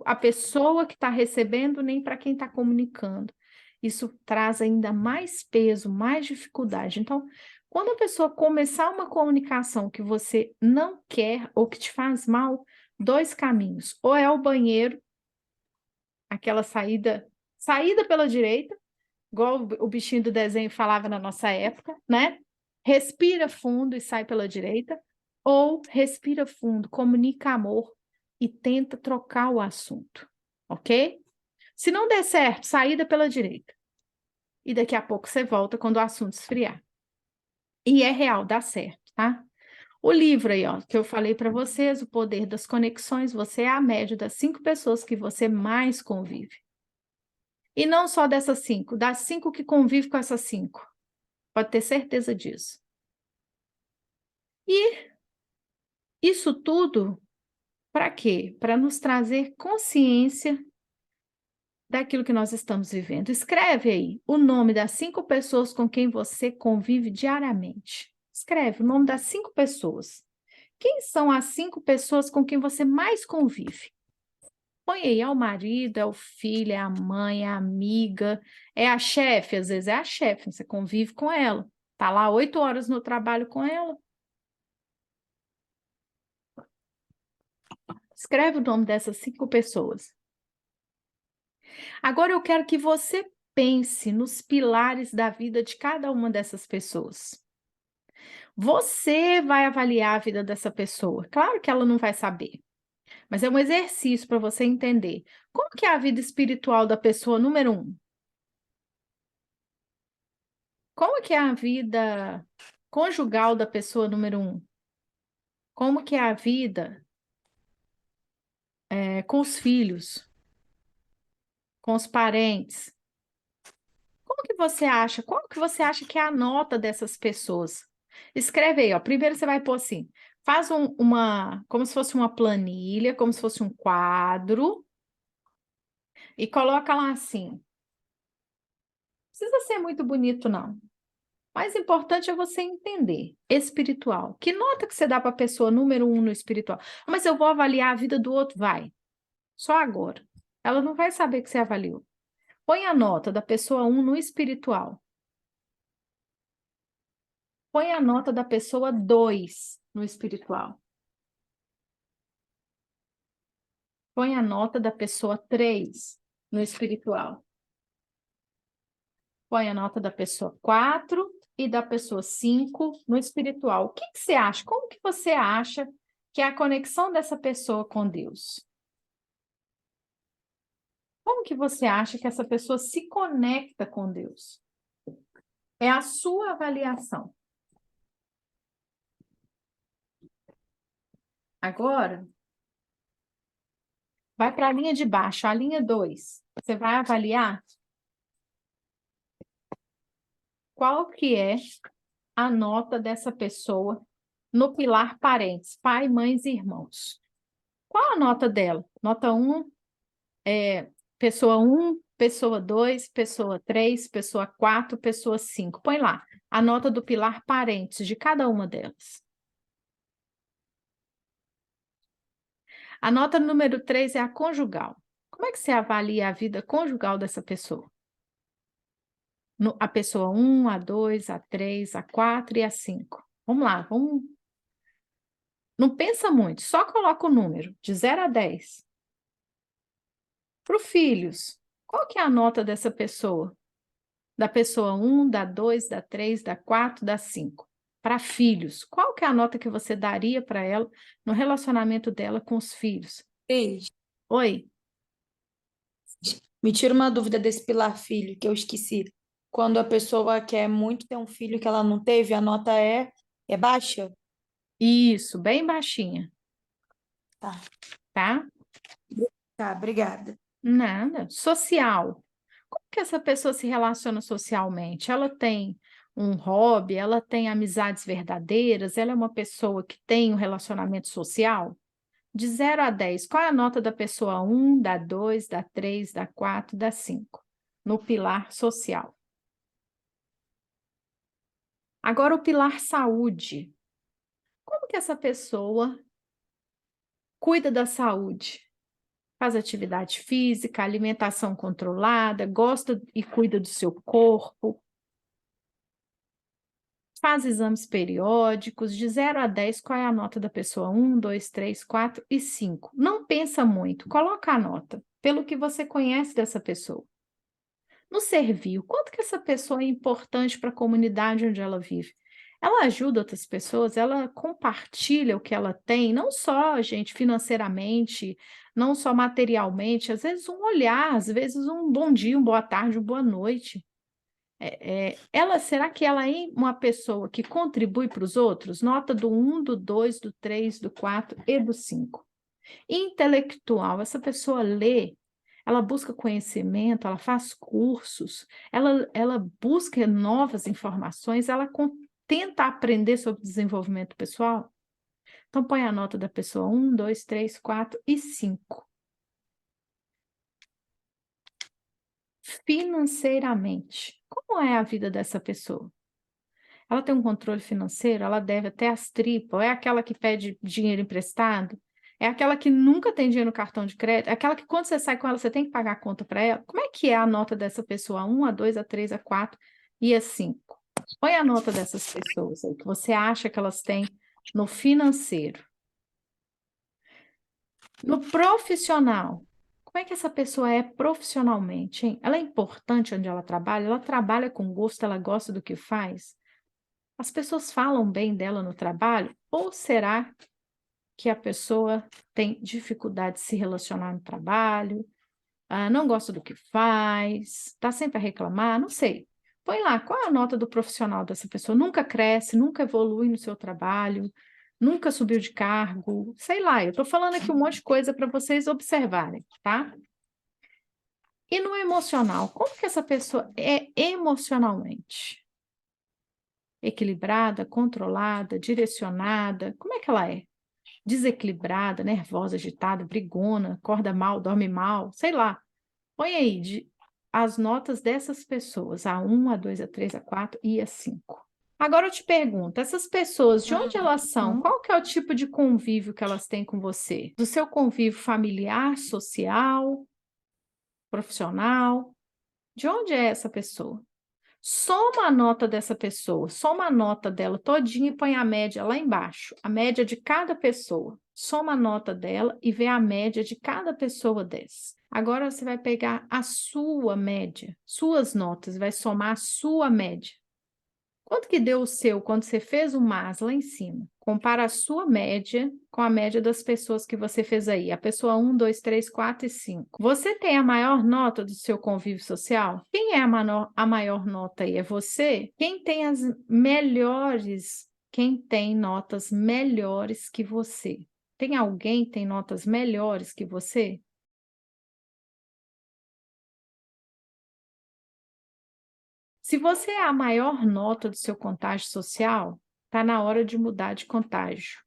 a pessoa que está recebendo, nem para quem está comunicando. Isso traz ainda mais peso, mais dificuldade. Então, quando a pessoa começar uma comunicação que você não quer ou que te faz mal, 2 caminhos. Ou é o banheiro, aquela saída pela direita, igual o bichinho do desenho falava na nossa época, né? Respira fundo e sai pela direita, ou respira fundo, comunica amor e tenta trocar o assunto, ok? Se não der certo, saída pela direita. E daqui a pouco você volta quando o assunto esfriar. E é real, dá certo, tá? O livro aí, ó, que eu falei para vocês, O Poder das Conexões, você é a média das 5 pessoas que você mais convive. E não só dessas 5, das 5 que convivem com essas 5. Pode ter certeza disso. E isso tudo, para quê? Para nos trazer consciência daquilo que nós estamos vivendo. Escreve aí o nome das 5 pessoas com quem você convive diariamente. Escreve o nome das 5 pessoas. Quem são as 5 pessoas com quem você mais convive? Põe aí, é o marido, é o filho, é a mãe, é a amiga, é a chefe, às vezes é a chefe, você convive com ela. Tá lá 8 horas no trabalho com ela. Escreve o nome dessas 5 pessoas. Agora eu quero que você pense nos pilares da vida de cada uma dessas pessoas. Você vai avaliar a vida dessa pessoa. Claro que ela não vai saber, mas é um exercício para você entender. Como que é a vida espiritual da pessoa número 1? Como que é a vida conjugal da pessoa número 1? Como que é a vida com os filhos, com os parentes? Como que você acha? Qual que você acha que é a nota dessas pessoas? Escreve aí, ó. Primeiro você vai pôr assim, faz como se fosse uma planilha, como se fosse um quadro, e coloca lá assim. Não precisa ser muito bonito, não. Mais importante é você entender. Espiritual. Que nota que você dá para a pessoa número 1 no espiritual? Mas eu vou avaliar a vida do outro? Vai. Só agora. Ela não vai saber que você avaliou. Põe a nota da pessoa 1 no espiritual. Põe a nota da pessoa 2 no espiritual. Põe a nota da pessoa 3 no espiritual. Põe a nota da pessoa 4 e da pessoa 5 no espiritual. O que que você acha? Como que você acha que é a conexão dessa pessoa com Deus? Como que você acha que essa pessoa se conecta com Deus? É a sua avaliação. Agora, vai para a linha de baixo, a linha 2. Você vai avaliar qual que é a nota dessa pessoa no pilar parentes, pai, mães e irmãos. Qual a nota dela? Nota 1, pessoa 1, pessoa 2, pessoa 3, pessoa 4, pessoa 5. Põe lá a nota do pilar parentes de cada uma delas. A nota número 3 é a conjugal. Como é que você avalia a vida conjugal dessa pessoa? A pessoa 1, a 2, a 3, a 4 e a 5. Vamos lá, vamos. Não pensa muito, só coloca o número, de 0 a 10. Para os filhos, qual que é a nota dessa pessoa? Da pessoa 1, da 2, da 3, da 4, da 5. Para filhos, qual que é a nota que você daria para ela no relacionamento dela com os filhos? Cris, Oi? me tira uma dúvida desse pilar filho que eu esqueci. Quando a pessoa quer muito ter um filho que ela não teve, a nota é baixa? Isso, bem baixinha, Tá. tá? Tá, obrigada. Nada. Social. Como que essa pessoa se relaciona socialmente? Ela tem um hobby, ela tem amizades verdadeiras, ela é uma pessoa que tem um relacionamento social? De 0 a 10, qual é a nota da pessoa 1, da 2, da 3, da 4, da 5? No pilar social. Agora, o pilar saúde. Como que essa pessoa cuida da saúde? Faz atividade física, alimentação controlada, gosta e cuida do seu corpo, faz exames periódicos, de 0 a 10, qual é a nota da pessoa? 1, 2, 3, 4 e 5. Não pensa muito, coloca a nota, pelo que você conhece dessa pessoa. No servil, quanto que essa pessoa é importante para a comunidade onde ela vive? Ela ajuda outras pessoas, ela compartilha o que ela tem, não só, gente, financeiramente, não só materialmente, às vezes um olhar, às vezes um bom dia, uma boa tarde, uma boa noite. Será que ela é uma pessoa que contribui para os outros? Nota do 1, do 2, do 3, do 4 e do 5. Intelectual, essa pessoa lê, ela busca conhecimento, ela faz cursos, ela busca novas informações, tenta aprender sobre desenvolvimento pessoal. Então, põe a nota da pessoa 1, 2, 3, 4 e 5. Financeiramente, como é a vida dessa pessoa? Ela tem um controle financeiro, ela deve até as tripas, é aquela que pede dinheiro emprestado, é aquela que nunca tem dinheiro no cartão de crédito, é aquela que quando você sai com ela, você tem que pagar a conta para ela. Como é que é a nota dessa pessoa? A 1, a 2, a 3, a 4 e a 5. Põe a nota dessas pessoas aí, que você acha que elas têm no financeiro. No profissional, como é que essa pessoa é profissionalmente, hein? Ela é importante onde ela trabalha com gosto, ela gosta do que faz? As pessoas falam bem dela no trabalho? Ou será que a pessoa tem dificuldade de se relacionar no trabalho, não gosta do que faz, está sempre a reclamar? Não sei. Põe lá, qual é a nota do profissional dessa pessoa? Nunca cresce, nunca evolui no seu trabalho, nunca subiu de cargo, sei lá, eu estou falando aqui um monte de coisa para vocês observarem, tá? E no emocional, como que essa pessoa é emocionalmente? Equilibrada, controlada, direcionada, como é que ela é? Desequilibrada, nervosa, agitada, brigona, acorda mal, dorme mal, sei lá. Põe aí as notas dessas pessoas, a 1, a 2, a 3, a 4 e a 5. Agora eu te pergunto, essas pessoas, de onde elas são? Qual que é o tipo de convívio que elas têm com você? Do seu convívio familiar, social, profissional? De onde é essa pessoa? Soma a nota dessa pessoa, soma a nota dela todinha e põe a média lá embaixo, a média de cada pessoa. Soma a nota dela e vê a média de cada pessoa dessa. Agora você vai pegar a sua média, suas notas, vai somar a sua média. Quanto que deu o seu quando você fez o MAS lá em cima? Compara a sua média com a média das pessoas que você fez aí. A pessoa 1, 2, 3, 4 e 5. Você tem a maior nota do seu convívio social? Quem é a maior nota aí? É você? Quem tem as melhores? Quem tem notas melhores que você? Tem alguém que tem notas melhores que você? Se você é a maior nota do seu contágio social, está na hora de mudar de contágio.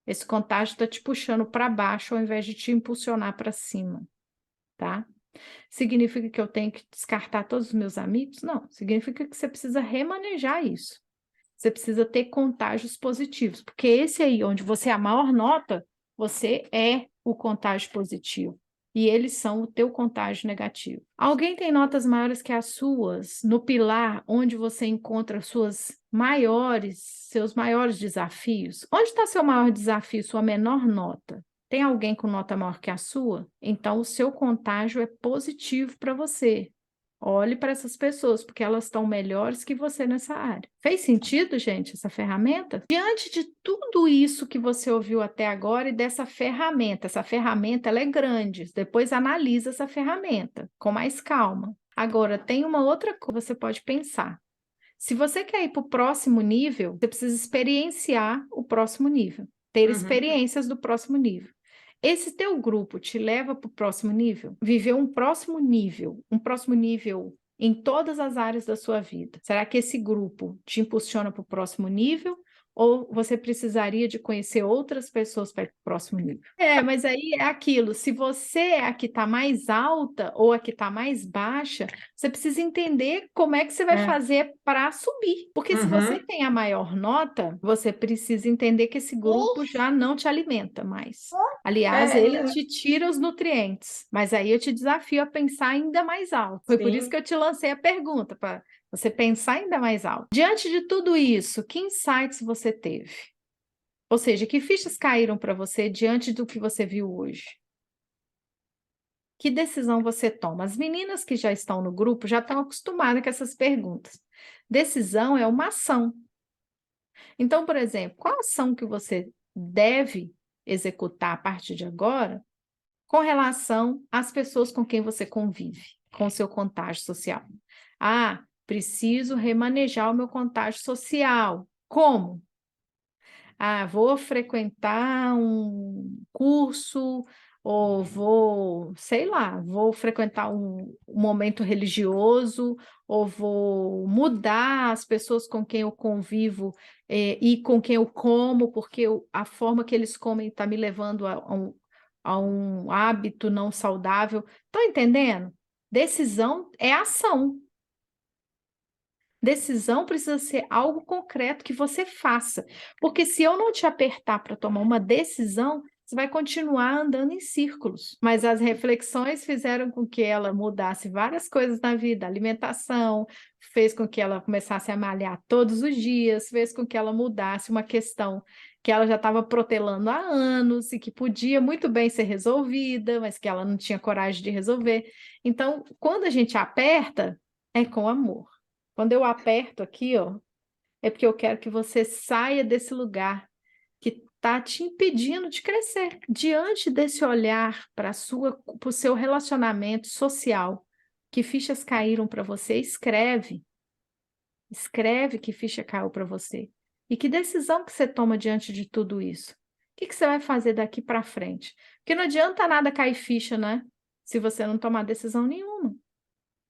Esse contágio está te puxando para baixo ao invés de te impulsionar para cima, tá? Significa que eu tenho que descartar todos os meus amigos? Não, significa que você precisa remanejar isso. Você precisa ter contágios positivos, porque esse aí, onde você é a maior nota, você é o contágio positivo. E eles são o teu contágio negativo. Alguém tem notas maiores que as suas no pilar onde você encontra seus maiores desafios? Onde está seu maior desafio, sua menor nota? Tem alguém com nota maior que a sua? Então, o seu contágio é positivo para você. Olhe para essas pessoas, porque elas estão melhores que você nessa área. Fez sentido, gente, essa ferramenta? Diante de tudo isso que você ouviu até agora e dessa ferramenta, essa ferramenta ela é grande, depois analisa essa ferramenta com mais calma. Agora, tem uma outra coisa que você pode pensar. Se você quer ir para o próximo nível, você precisa experienciar o próximo nível, ter experiências do próximo nível. Esse teu grupo te leva para o próximo nível? Viver um próximo nível em todas as áreas da sua vida. Será que esse grupo te impulsiona para o próximo nível? Ou você precisaria de conhecer outras pessoas para ir para o próximo nível? Mas aí é aquilo, se você é a que está mais alta ou a que está mais baixa, você precisa entender como é que você vai fazer para subir. Porque se você tem a maior nota, você precisa entender que esse grupo já não te alimenta mais. Aliás, ele te tira os nutrientes, mas aí eu te desafio a pensar ainda mais alto. Foi por isso que eu te lancei a pergunta, para você pensar ainda mais alto. Diante de tudo isso, que insights você teve? Ou seja, que fichas caíram para você diante do que você viu hoje? Que decisão você toma? As meninas que já estão no grupo já estão acostumadas com essas perguntas. Decisão é uma ação. Então, por exemplo, qual ação que você deve executar a partir de agora com relação às pessoas com quem você convive, com o seu contágio social? Ah, preciso remanejar o meu contágio social. Como? Ah, vou frequentar um curso, ou vou, sei lá, vou frequentar um momento religioso, ou vou mudar as pessoas com quem eu convivo e com quem eu como, porque a forma que eles comem está me levando a um hábito não saudável. Estão entendendo? Decisão é ação. Decisão precisa ser algo concreto que você faça. Porque se eu não te apertar para tomar uma decisão, você vai continuar andando em círculos. Mas as reflexões fizeram com que ela mudasse várias coisas na vida, alimentação, fez com que ela começasse a malhar todos os dias, fez com que ela mudasse uma questão que ela já estava protelando há anos e que podia muito bem ser resolvida, mas que ela não tinha coragem de resolver. Então, quando a gente aperta, é com amor. Quando eu aperto aqui, ó, é porque eu quero que você saia desse lugar que está te impedindo de crescer. Diante desse olhar para o seu relacionamento social, que fichas caíram para você, escreve. Escreve que ficha caiu para você. E que decisão que você toma diante de tudo isso? O que você vai fazer daqui para frente? Porque não adianta nada cair ficha, né? Se você não tomar decisão nenhuma.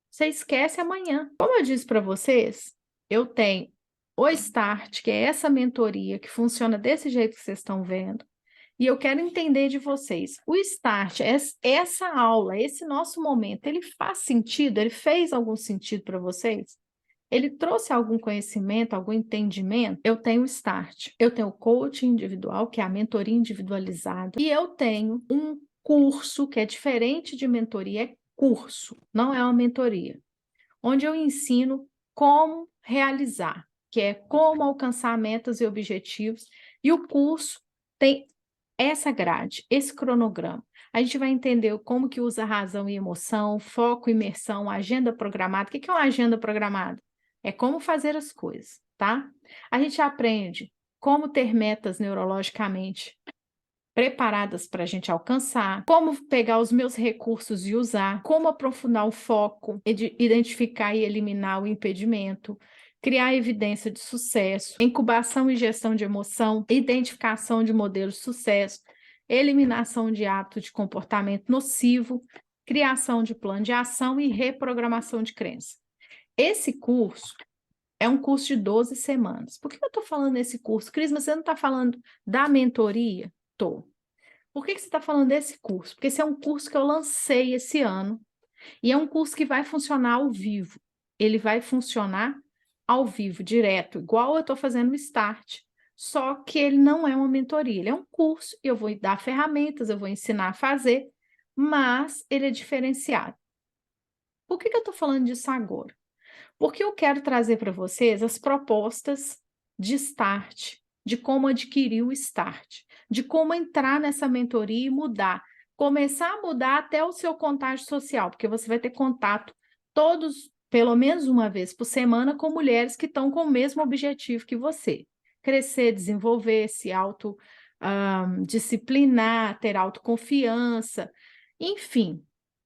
Você esquece amanhã. Como eu disse para vocês, eu tenho o Start, que é essa mentoria que funciona desse jeito que vocês estão vendo. E eu quero entender de vocês. O Start, essa aula, esse nosso momento, ele faz sentido? Ele fez algum sentido para vocês? Ele trouxe algum conhecimento, algum entendimento? Eu tenho o Start, eu tenho o coaching individual, que é a mentoria individualizada, e eu tenho um curso que é diferente de mentoria, é curso, não é uma mentoria, onde eu ensino como realizar, que é como alcançar metas e objetivos, e o curso tem essa grade, esse cronograma. A gente vai entender como que usa razão e emoção, foco, imersão, agenda programada. O que é uma agenda programada? É como fazer as coisas, tá? A gente aprende como ter metas neurologicamente preparadas para a gente alcançar, como pegar os meus recursos e usar, como aprofundar o foco, identificar e eliminar o impedimento, criar evidência de sucesso, incubação e gestão de emoção, identificação de modelos de sucesso, eliminação de hábito de comportamento nocivo, criação de plano de ação e reprogramação de crença. Esse curso é um curso de 12 semanas. Por que eu estou falando nesse curso? Cris, mas você não está falando da mentoria? Estou. Por que você está falando desse curso? Porque esse é um curso que eu lancei esse ano e é um curso que vai funcionar ao vivo. Ele vai funcionar ao vivo, direto, igual eu estou fazendo o Start, só que ele não é uma mentoria, ele é um curso, eu vou dar ferramentas, eu vou ensinar a fazer, mas ele é diferenciado. Por que eu estou falando disso agora? Porque eu quero trazer para vocês as propostas de Start, de como adquirir o Start, de como entrar nessa mentoria e mudar. Começar a mudar até o seu contágio social, porque você vai ter contato todos, pelo menos uma vez por semana, com mulheres que estão com o mesmo objetivo que você. Crescer, desenvolver, se disciplinar, ter autoconfiança, enfim,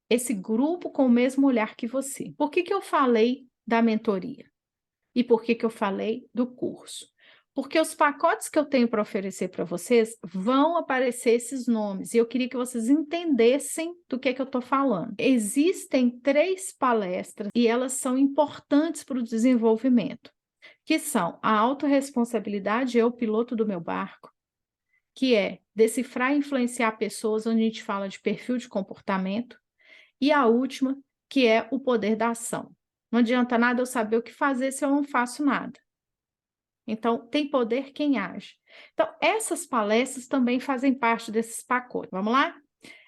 esse grupo com o mesmo olhar que você. Por que eu falei da mentoria? E por que eu falei do curso? Porque os pacotes que eu tenho para oferecer para vocês vão aparecer esses nomes, e eu queria que vocês entendessem do que eu estou falando. Existem 3 palestras e elas são importantes para o desenvolvimento, que são a autorresponsabilidade, eu piloto do meu barco, que é decifrar e influenciar pessoas, onde a gente fala de perfil de comportamento, e a última, que é o poder da ação. Não adianta nada eu saber o que fazer se eu não faço nada. Então, tem poder quem age. Então, essas palestras também fazem parte desses pacotes. Vamos lá?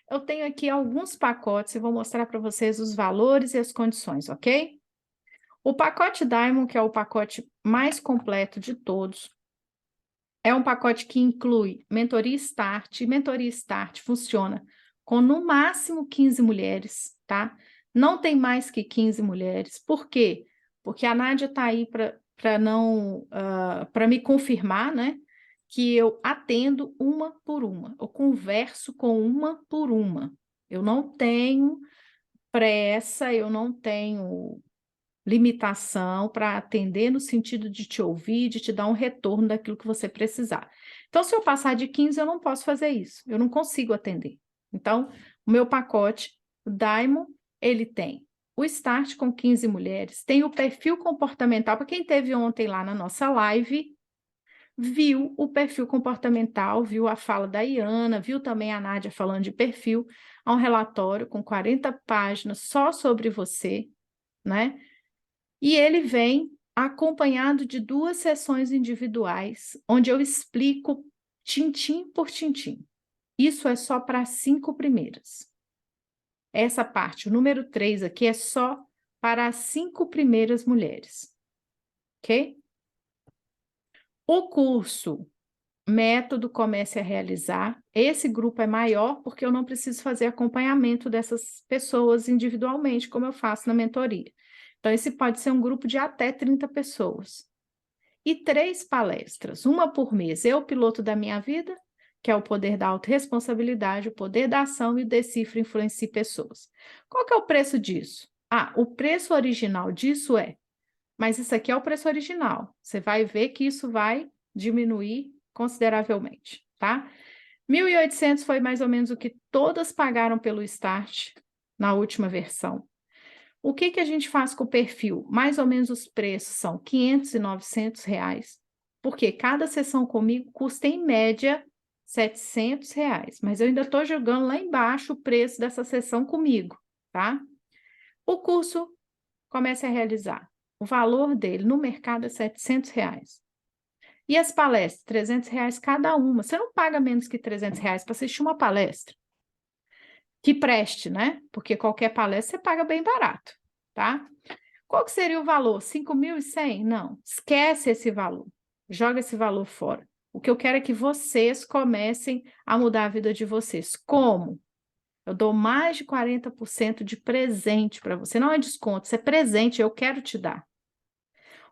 Eu tenho aqui alguns pacotes e vou mostrar para vocês os valores e as condições, ok? O pacote Diamond, que é o pacote mais completo de todos, é um pacote que inclui mentoria Start. Mentoria Start funciona com no máximo 15 mulheres, tá? Não tem mais que 15 mulheres. Por quê? Porque a Nádia está aí para me confirmar, né? Que eu atendo uma por uma. Eu converso com uma por uma. Eu não tenho pressa, eu não tenho limitação para atender no sentido de te ouvir, de te dar um retorno daquilo que você precisar. Então, se eu passar de 15, eu não posso fazer isso. Eu não consigo atender. Então, o meu pacote, o Diamond, ele tem o Start com 15 mulheres, tem o perfil comportamental. Para quem teve ontem lá na nossa live, viu o perfil comportamental, viu a fala da Iana, viu também a Nádia falando de perfil. Há um relatório com 40 páginas só sobre você, né? E ele vem acompanhado de 2 sessões individuais, onde eu explico tintim por tintim. Isso é só para as 5 primeiras. Essa parte, o número 3 aqui, é só para as 5 primeiras mulheres. Ok? O curso Método Comece a Realizar, esse grupo é maior porque eu não preciso fazer acompanhamento dessas pessoas individualmente, como eu faço na mentoria. Então, esse pode ser um grupo de até 30 pessoas. E 3 palestras, uma por mês. Eu, piloto da minha vida, que é o poder da autorresponsabilidade, o poder da ação e o decifra influencia pessoas. Qual que é o preço disso? O preço original disso mas isso aqui é o preço original. Você vai ver que isso vai diminuir consideravelmente, tá? 1.800 foi mais ou menos o que todas pagaram pelo Start na última versão. O que a gente faz com o perfil? Mais ou menos os preços são R$500 e R$900, porque cada sessão comigo custa, em média, R$700, mas eu ainda estou jogando lá embaixo o preço dessa sessão comigo, tá? O curso comece a realizar. O valor dele no mercado é R$700. E as palestras? R$300 cada uma. Você não paga menos que R$300 para assistir uma palestra. Que preste, né? Porque qualquer palestra você paga bem barato, tá? Qual que seria o valor? 5.100? Não, esquece esse valor. Joga esse valor fora. O que eu quero é que vocês comecem a mudar a vida de vocês. Como? Eu dou mais de 40% de presente para você. Não é desconto, isso é presente, eu quero te dar.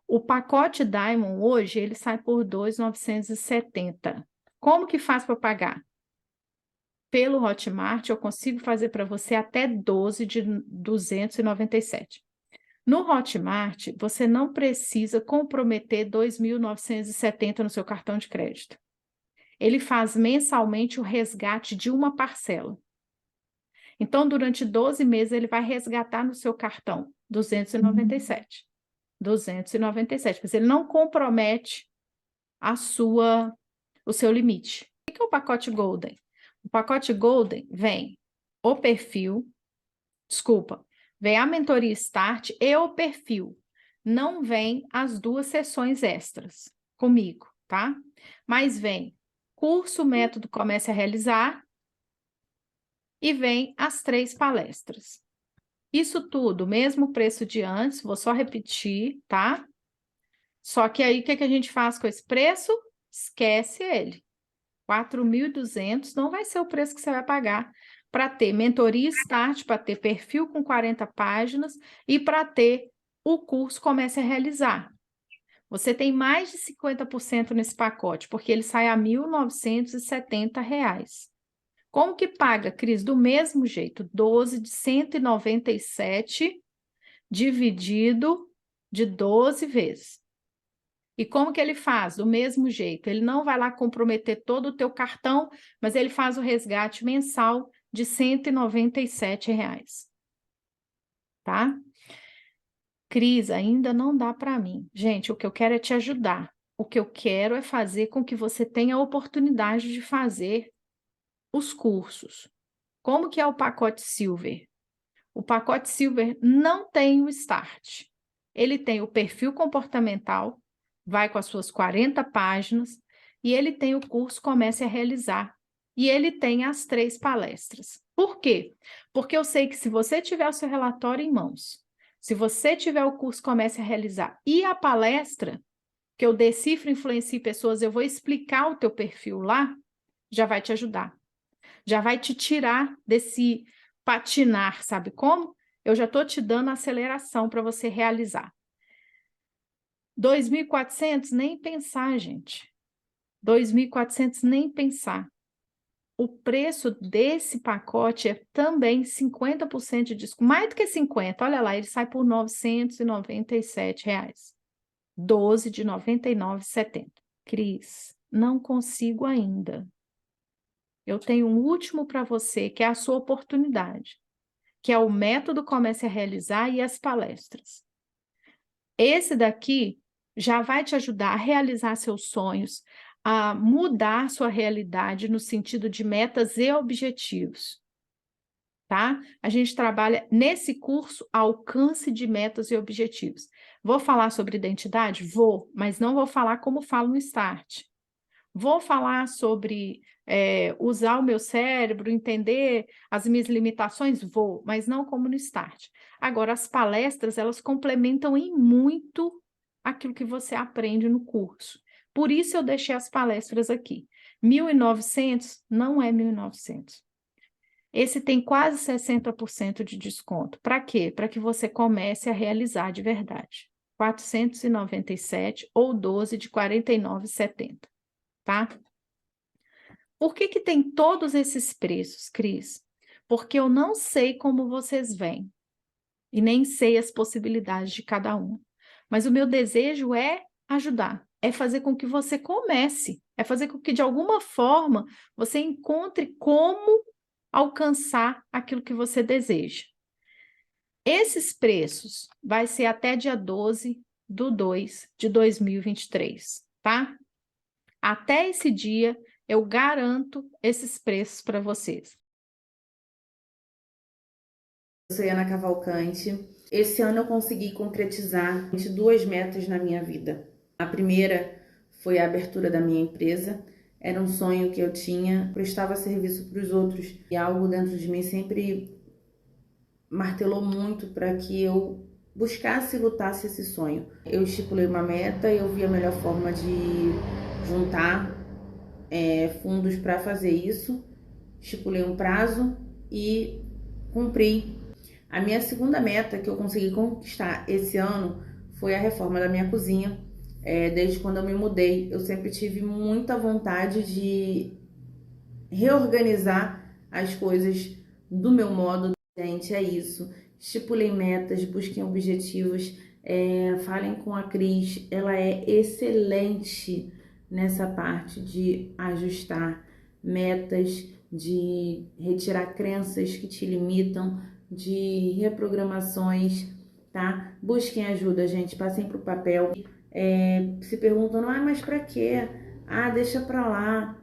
O pacote Diamond hoje, ele sai por R$2.970. Como que faz para pagar? Pelo Hotmart, eu consigo fazer para você até 12 de 297. No Hotmart, você não precisa comprometer 2.970 no seu cartão de crédito. Ele faz mensalmente o resgate de uma parcela. Então, durante 12 meses, ele vai resgatar no seu cartão 297. 297, mas ele não compromete o seu limite. O que é o pacote Golden? O pacote Golden vem o perfil, vem a mentoria Start e o perfil. Não vem as 2 sessões extras comigo, tá? Mas vem curso, método, comece a realizar e vem as 3 palestras. Isso tudo, mesmo preço de antes, vou só repetir, tá? Só que aí, o que a gente faz com esse preço? Esquece ele. 4.200 não vai ser o preço que você vai pagar para ter mentoria Start, para ter perfil com 40 páginas e para ter o curso Comece a Realizar. Você tem mais de 50% nesse pacote, porque ele sai a R$1.970. Como que paga, Cris? Do mesmo jeito, 12 de 197 dividido de 12 vezes. E como que ele faz? Do mesmo jeito, ele não vai lá comprometer todo o teu cartão, mas ele faz o resgate mensal de R$197. Tá? Cris, ainda não dá para mim. Gente, o que eu quero é te ajudar. O que eu quero é fazer com que você tenha a oportunidade de fazer os cursos. Como que é o pacote Silver? O pacote Silver não tem o Start. Ele tem o perfil comportamental, vai com as suas 40 páginas, e ele tem o curso Comece a Realizar. E ele tem as 3 palestras. Por quê? Porque eu sei que se você tiver o seu relatório em mãos, se você tiver o curso Comece a Realizar e a palestra, que eu decifro, influencie pessoas, eu vou explicar o teu perfil lá, já vai te ajudar. Já vai te tirar desse patinar, sabe como? Eu já estou te dando aceleração para você realizar. 2.400, nem pensar, gente. 2.400, nem pensar. O preço desse pacote é também 50% de desconto, mais do que 50%. Olha lá, ele sai por R$997. 12 de 99,70. Cris, não consigo ainda. Eu tenho um último para você, que é a sua oportunidade, que é o método Comece a Realizar e as palestras. Esse daqui já vai te ajudar a realizar seus sonhos, a mudar sua realidade no sentido de metas e objetivos, tá? A gente trabalha nesse curso alcance de metas e objetivos. Vou falar sobre identidade? Vou, mas não vou falar como falo no Start. Vou falar sobre usar o meu cérebro, entender as minhas limitações? Vou, mas não como no Start. Agora, as palestras, elas complementam em muito aquilo que você aprende no curso. Por isso eu deixei as palestras aqui. 1.900 não é 1.900. Esse tem quase 60% de desconto. Para quê? Para que você comece a realizar de verdade. 497 ou 12 de 49,70. Tá? Por que tem todos esses preços, Cris? Porque eu não sei como vocês vêm e nem sei as possibilidades de cada um. Mas o meu desejo é ajudar. é fazer com que você comece, é fazer com que, de alguma forma, você encontre como alcançar aquilo que você deseja. Esses preços vai ser até dia 12/2/2023, tá? Até esse dia, eu garanto esses preços para vocês. Eu sou Ana Cavalcante. Esse ano eu consegui concretizar 2 metas na minha vida. A primeira foi a abertura da minha empresa. Era um sonho que eu tinha, prestava serviço para os outros e algo dentro de mim sempre martelou muito para que eu buscasse e lutasse esse sonho. Eu estipulei uma meta e eu vi a melhor forma de juntar fundos para fazer isso. Estipulei um prazo e cumpri. A minha segunda meta que eu consegui conquistar esse ano foi a reforma da minha cozinha. Desde quando eu me mudei, eu sempre tive muita vontade de reorganizar as coisas do meu modo. Gente, é isso. Estipulei metas, busquem objetivos, falem com a Cris. Ela é excelente nessa parte de ajustar metas, de retirar crenças que te limitam, de reprogramações, tá? Busquem ajuda, gente, passem pro papel. Se perguntam, mas pra quê? Deixa pra lá.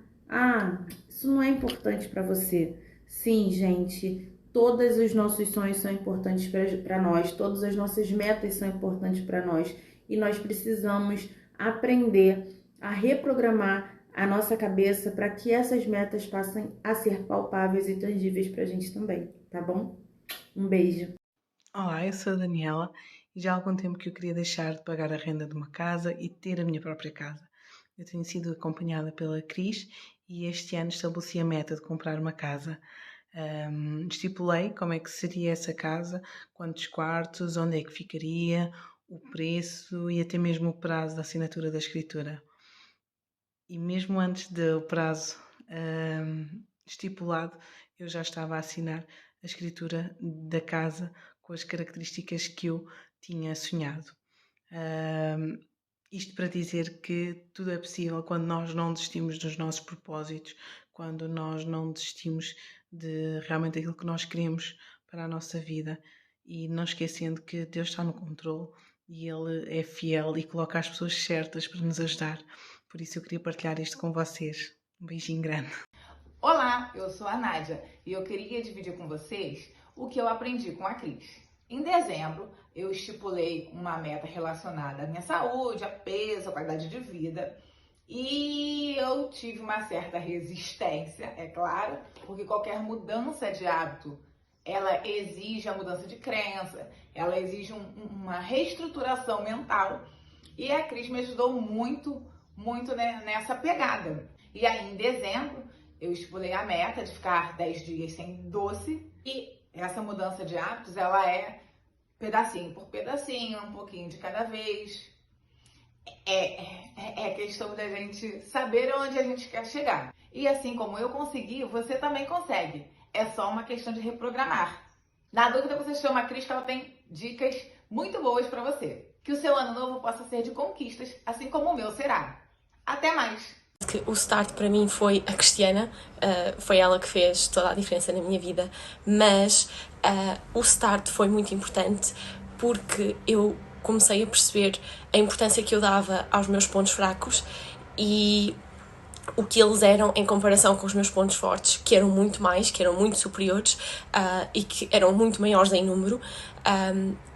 Isso não é importante pra você. Sim, gente, todos os nossos sonhos são importantes para nós, todas as nossas metas são importantes para nós e nós precisamos aprender a reprogramar a nossa cabeça para que essas metas passem a ser palpáveis e tangíveis para a gente também, tá bom? Um beijo. Olá, eu sou a Daniela e já há algum tempo que eu queria deixar de pagar a renda de uma casa e ter a minha própria casa. Eu tenho sido acompanhada pela Cris e este ano estabeleci a meta de comprar uma casa. Estipulei como é que seria essa casa, quantos quartos, onde é que ficaria, o preço e até mesmo o prazo da assinatura da escritura. E mesmo antes do prazo estipulado, eu já estava a assinar a escritura da casa com as características que eu tinha sonhado. Isto para dizer que tudo é possível quando nós não desistimos dos nossos propósitos, quando nós não desistimos de realmente aquilo que nós queremos para a nossa vida e não esquecendo que Deus está no controle e Ele é fiel e coloca as pessoas certas para nos ajudar. Por isso eu queria partilhar isto com vocês. Um beijinho grande. Olá, eu sou a Nádia e eu queria dividir com vocês o que eu aprendi com a Cris. Em dezembro, eu estipulei uma meta relacionada à minha saúde, a peso, a qualidade de vida. E eu tive uma certa resistência, é claro, porque qualquer mudança de hábito, ela exige a mudança de crença, ela exige uma reestruturação mental. E a Cris me ajudou muito nessa pegada. E aí, em dezembro, eu estipulei a meta de ficar 10 dias sem doce. E essa mudança de hábitos, ela é pedacinho por pedacinho, um pouquinho de cada vez. É questão da gente saber onde a gente quer chegar. E assim como eu consegui, você também consegue. É só uma questão de reprogramar. Na dúvida, você chama a Cris, que ela tem dicas muito boas para você. Que o seu ano novo possa ser de conquistas, assim como o meu será. Até mais! O start para mim foi a Cristiana, foi ela que fez toda a diferença na minha vida, mas o start foi muito importante porque eu comecei a perceber a importância que eu dava aos meus pontos fracos e o que eles eram em comparação com os meus pontos fortes, que eram muito mais, que eram muito superiores e que eram muito maiores em número,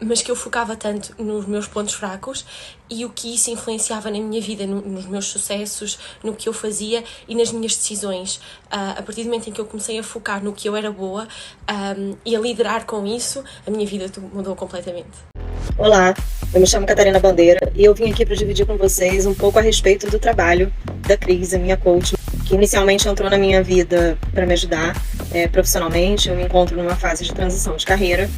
mas que eu focava tanto nos meus pontos fracos e o que isso influenciava na minha vida, nos meus sucessos, no que eu fazia e nas minhas decisões. A partir do momento em que eu comecei a focar no que eu era boa e a liderar com isso, a minha vida mudou completamente. Olá, eu me chamo Catarina Bandeira e eu vim aqui para dividir com vocês um pouco a respeito do trabalho da Cris, a minha coach, que inicialmente entrou na minha vida para me ajudar profissionalmente. Eu me encontro numa fase de transição de carreira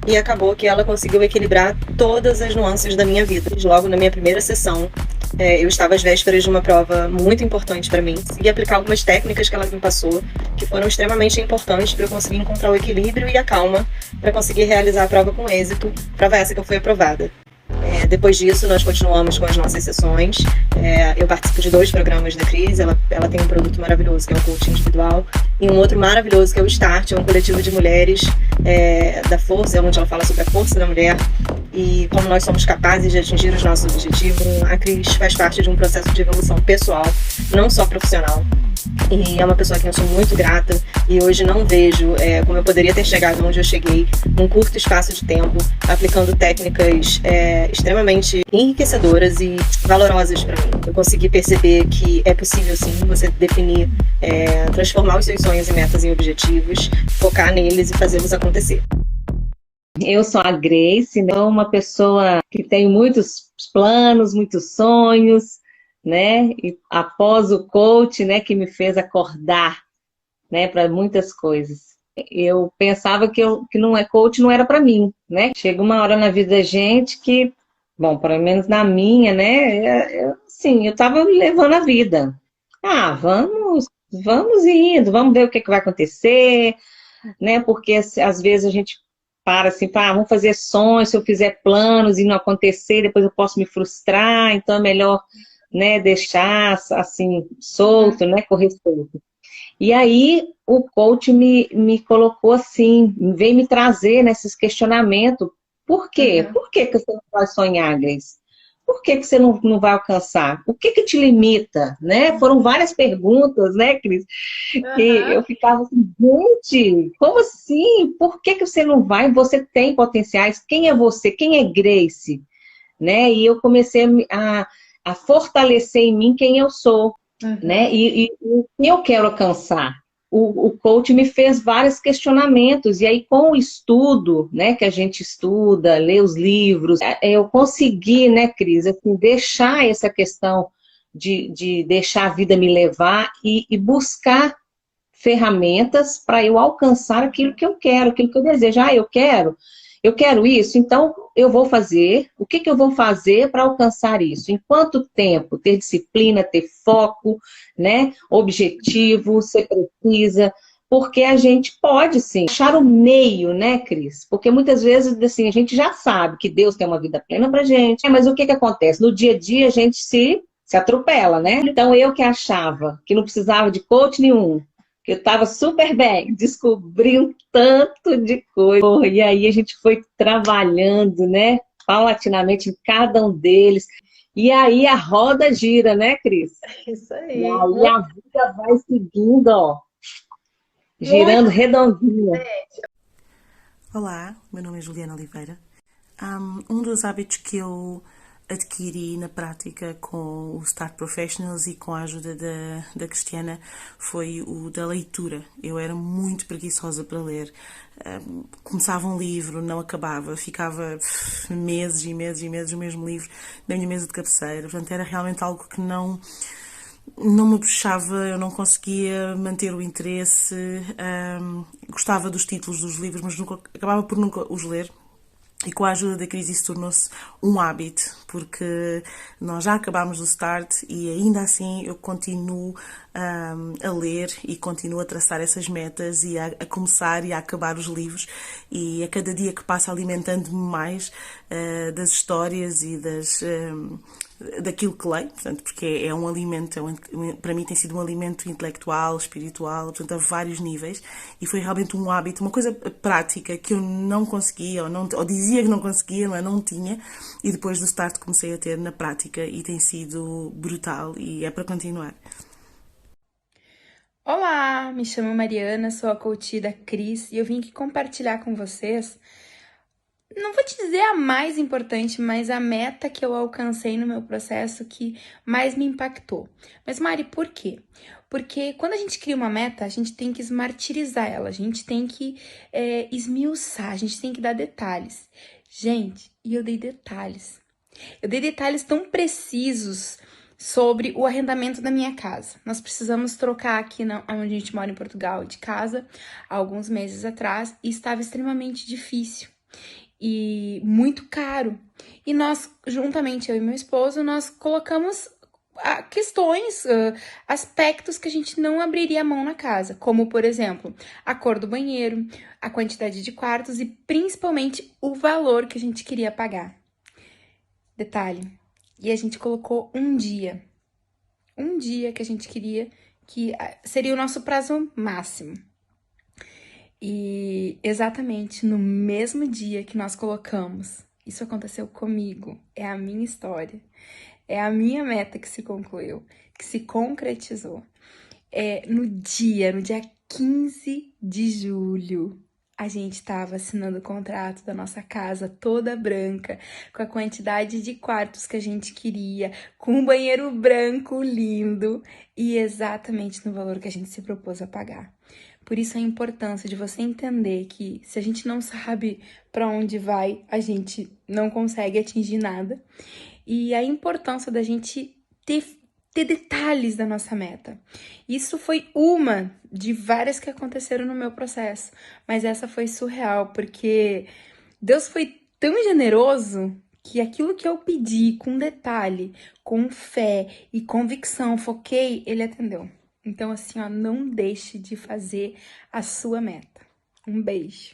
e acabou que ela conseguiu equilibrar todas as nuances da minha vida. Logo na minha primeira sessão, eu estava às vésperas de uma prova muito importante para mim e aplicar algumas técnicas que ela me passou, que foram extremamente importantes para eu conseguir encontrar o equilíbrio e a calma para conseguir realizar a prova com êxito, prova essa que eu fui aprovada. Depois disso, nós continuamos com as nossas sessões. Eu participo de 2 programas da Cris. Ela tem um produto maravilhoso, que é o coaching individual, e um outro maravilhoso, que é o Start, é um coletivo de mulheres da força, onde ela fala sobre a força da mulher e como nós somos capazes de atingir os nossos objetivos. A Cris faz parte de um processo de evolução pessoal, não só profissional. E é uma pessoa a quem eu sou muito grata, e hoje não vejo como eu poderia ter chegado onde eu cheguei num curto espaço de tempo, aplicando técnicas extremamente enriquecedoras e valorosas para mim. Eu consegui perceber que é possível sim você definir, transformar os seus sonhos e metas em objetivos, focar neles e fazê-los acontecer. Eu sou a Grace, sou uma pessoa que tem muitos planos, muitos sonhos, né? E após o coach, né, que me fez acordar, né, para muitas coisas. Eu pensava que não é coach, não era para mim, né? Chega uma hora na vida da gente que, bom, pelo menos na minha, né, eu estava levando a vida. Vamos indo, vamos ver o que vai acontecer, né? Porque às vezes a gente para assim, vamos fazer sonhos, se eu fizer planos e não acontecer, depois eu posso me frustrar, então é melhor, né, deixar assim, solto, né, correr solto. E aí o coach me colocou assim, veio me trazer nesses questionamentos. Por quê? Por que você não vai sonhar, Grace? Por que você não vai alcançar? O que te limita, né? Foram várias perguntas, né, Cris? Que eu ficava assim, gente, como assim? Por que você não vai? Você tem potenciais. Quem é você? Quem é Grace? Né? E eu comecei a fortalecer em mim quem eu sou, né? E o que eu quero alcançar. O coach me fez vários questionamentos, e aí com o estudo, né, que a gente estuda, lê os livros, eu consegui, né, Cris, assim, deixar essa questão de deixar a vida me levar e buscar ferramentas para eu alcançar aquilo que eu quero, aquilo que eu desejo. Eu quero isso, então eu vou fazer. O que eu vou fazer para alcançar isso? Em quanto tempo? Ter disciplina, ter foco, né? Objetivo, você precisa. Porque a gente pode, sim, achar o meio, né, Cris? Porque muitas vezes, assim, a gente já sabe que Deus tem uma vida plena pra gente, mas o que acontece? No dia a dia a gente se atropela, né? Então eu que achava que não precisava de coach nenhum, que eu estava super bem, descobri um tanto de coisa. E aí a gente foi trabalhando, né, paulatinamente em cada um deles. E aí a roda gira, né, Cris? Isso aí. E aí a vida vai seguindo, ó, girando redondinha. Olá, meu nome é Juliana Oliveira. Um dos hábitos que eu adquiri na prática com o Start Professionals e com a ajuda da Cristiana foi o da leitura. Eu era muito preguiçosa para ler. Começava um livro, não acabava, ficava meses e meses e meses o mesmo livro na minha mesa de cabeceira. Portanto, era realmente algo que não me puxava, eu não conseguia manter o interesse. Gostava dos títulos dos livros, mas acabava por nunca os ler. E com a ajuda da Cris isso tornou-se um hábito, porque nós já acabámos o Start e ainda assim eu continuo a ler e continuo a traçar essas metas e a começar e a acabar os livros, e a cada dia que passa alimentando-me mais das histórias e daquilo que leio, portanto, porque é um alimento, para mim tem sido um alimento intelectual, espiritual, portanto, a vários níveis, e foi realmente um hábito, uma coisa prática que eu não conseguia, ou dizia que não conseguia, mas não tinha, e depois do Start comecei a ter na prática e tem sido brutal e é para continuar. Olá, me chamo Mariana, sou a coach da Cris e eu vim aqui compartilhar com vocês, não vou te dizer a mais importante, mas a meta que eu alcancei no meu processo que mais me impactou. Mas Mari, por quê? Porque quando a gente cria uma meta, a gente tem que esmartirizar ela, a gente tem que esmiuçar, a gente tem que dar detalhes. Gente, e eu dei detalhes. Eu dei detalhes tão precisos sobre o arrendamento da minha casa. Nós precisamos trocar aqui onde a gente mora em Portugal de casa há alguns meses atrás e estava extremamente difícil e muito caro. E nós, juntamente eu e meu esposo, nós colocamos questões, aspectos que a gente não abriria a mão na casa, como, por exemplo, a cor do banheiro, a quantidade de quartos e principalmente o valor que a gente queria pagar. Detalhe, e a gente colocou um dia que a gente queria, que seria o nosso prazo máximo. E exatamente no mesmo dia que nós colocamos, isso aconteceu comigo, é a minha história, é a minha meta que se concluiu, que se concretizou. No dia 15 de julho, a gente estava assinando o contrato da nossa casa toda branca, com a quantidade de quartos que a gente queria, com um banheiro branco lindo e exatamente no valor que a gente se propôs a pagar. Por isso a importância de você entender que se a gente não sabe para onde vai, a gente não consegue atingir nada. E a importância da gente ter detalhes da nossa meta. Isso foi uma de várias que aconteceram no meu processo, mas essa foi surreal, porque Deus foi tão generoso que aquilo que eu pedi com detalhe, com fé e convicção, foquei, Ele atendeu. Então, assim, ó, não deixe de fazer a sua meta. Um beijo.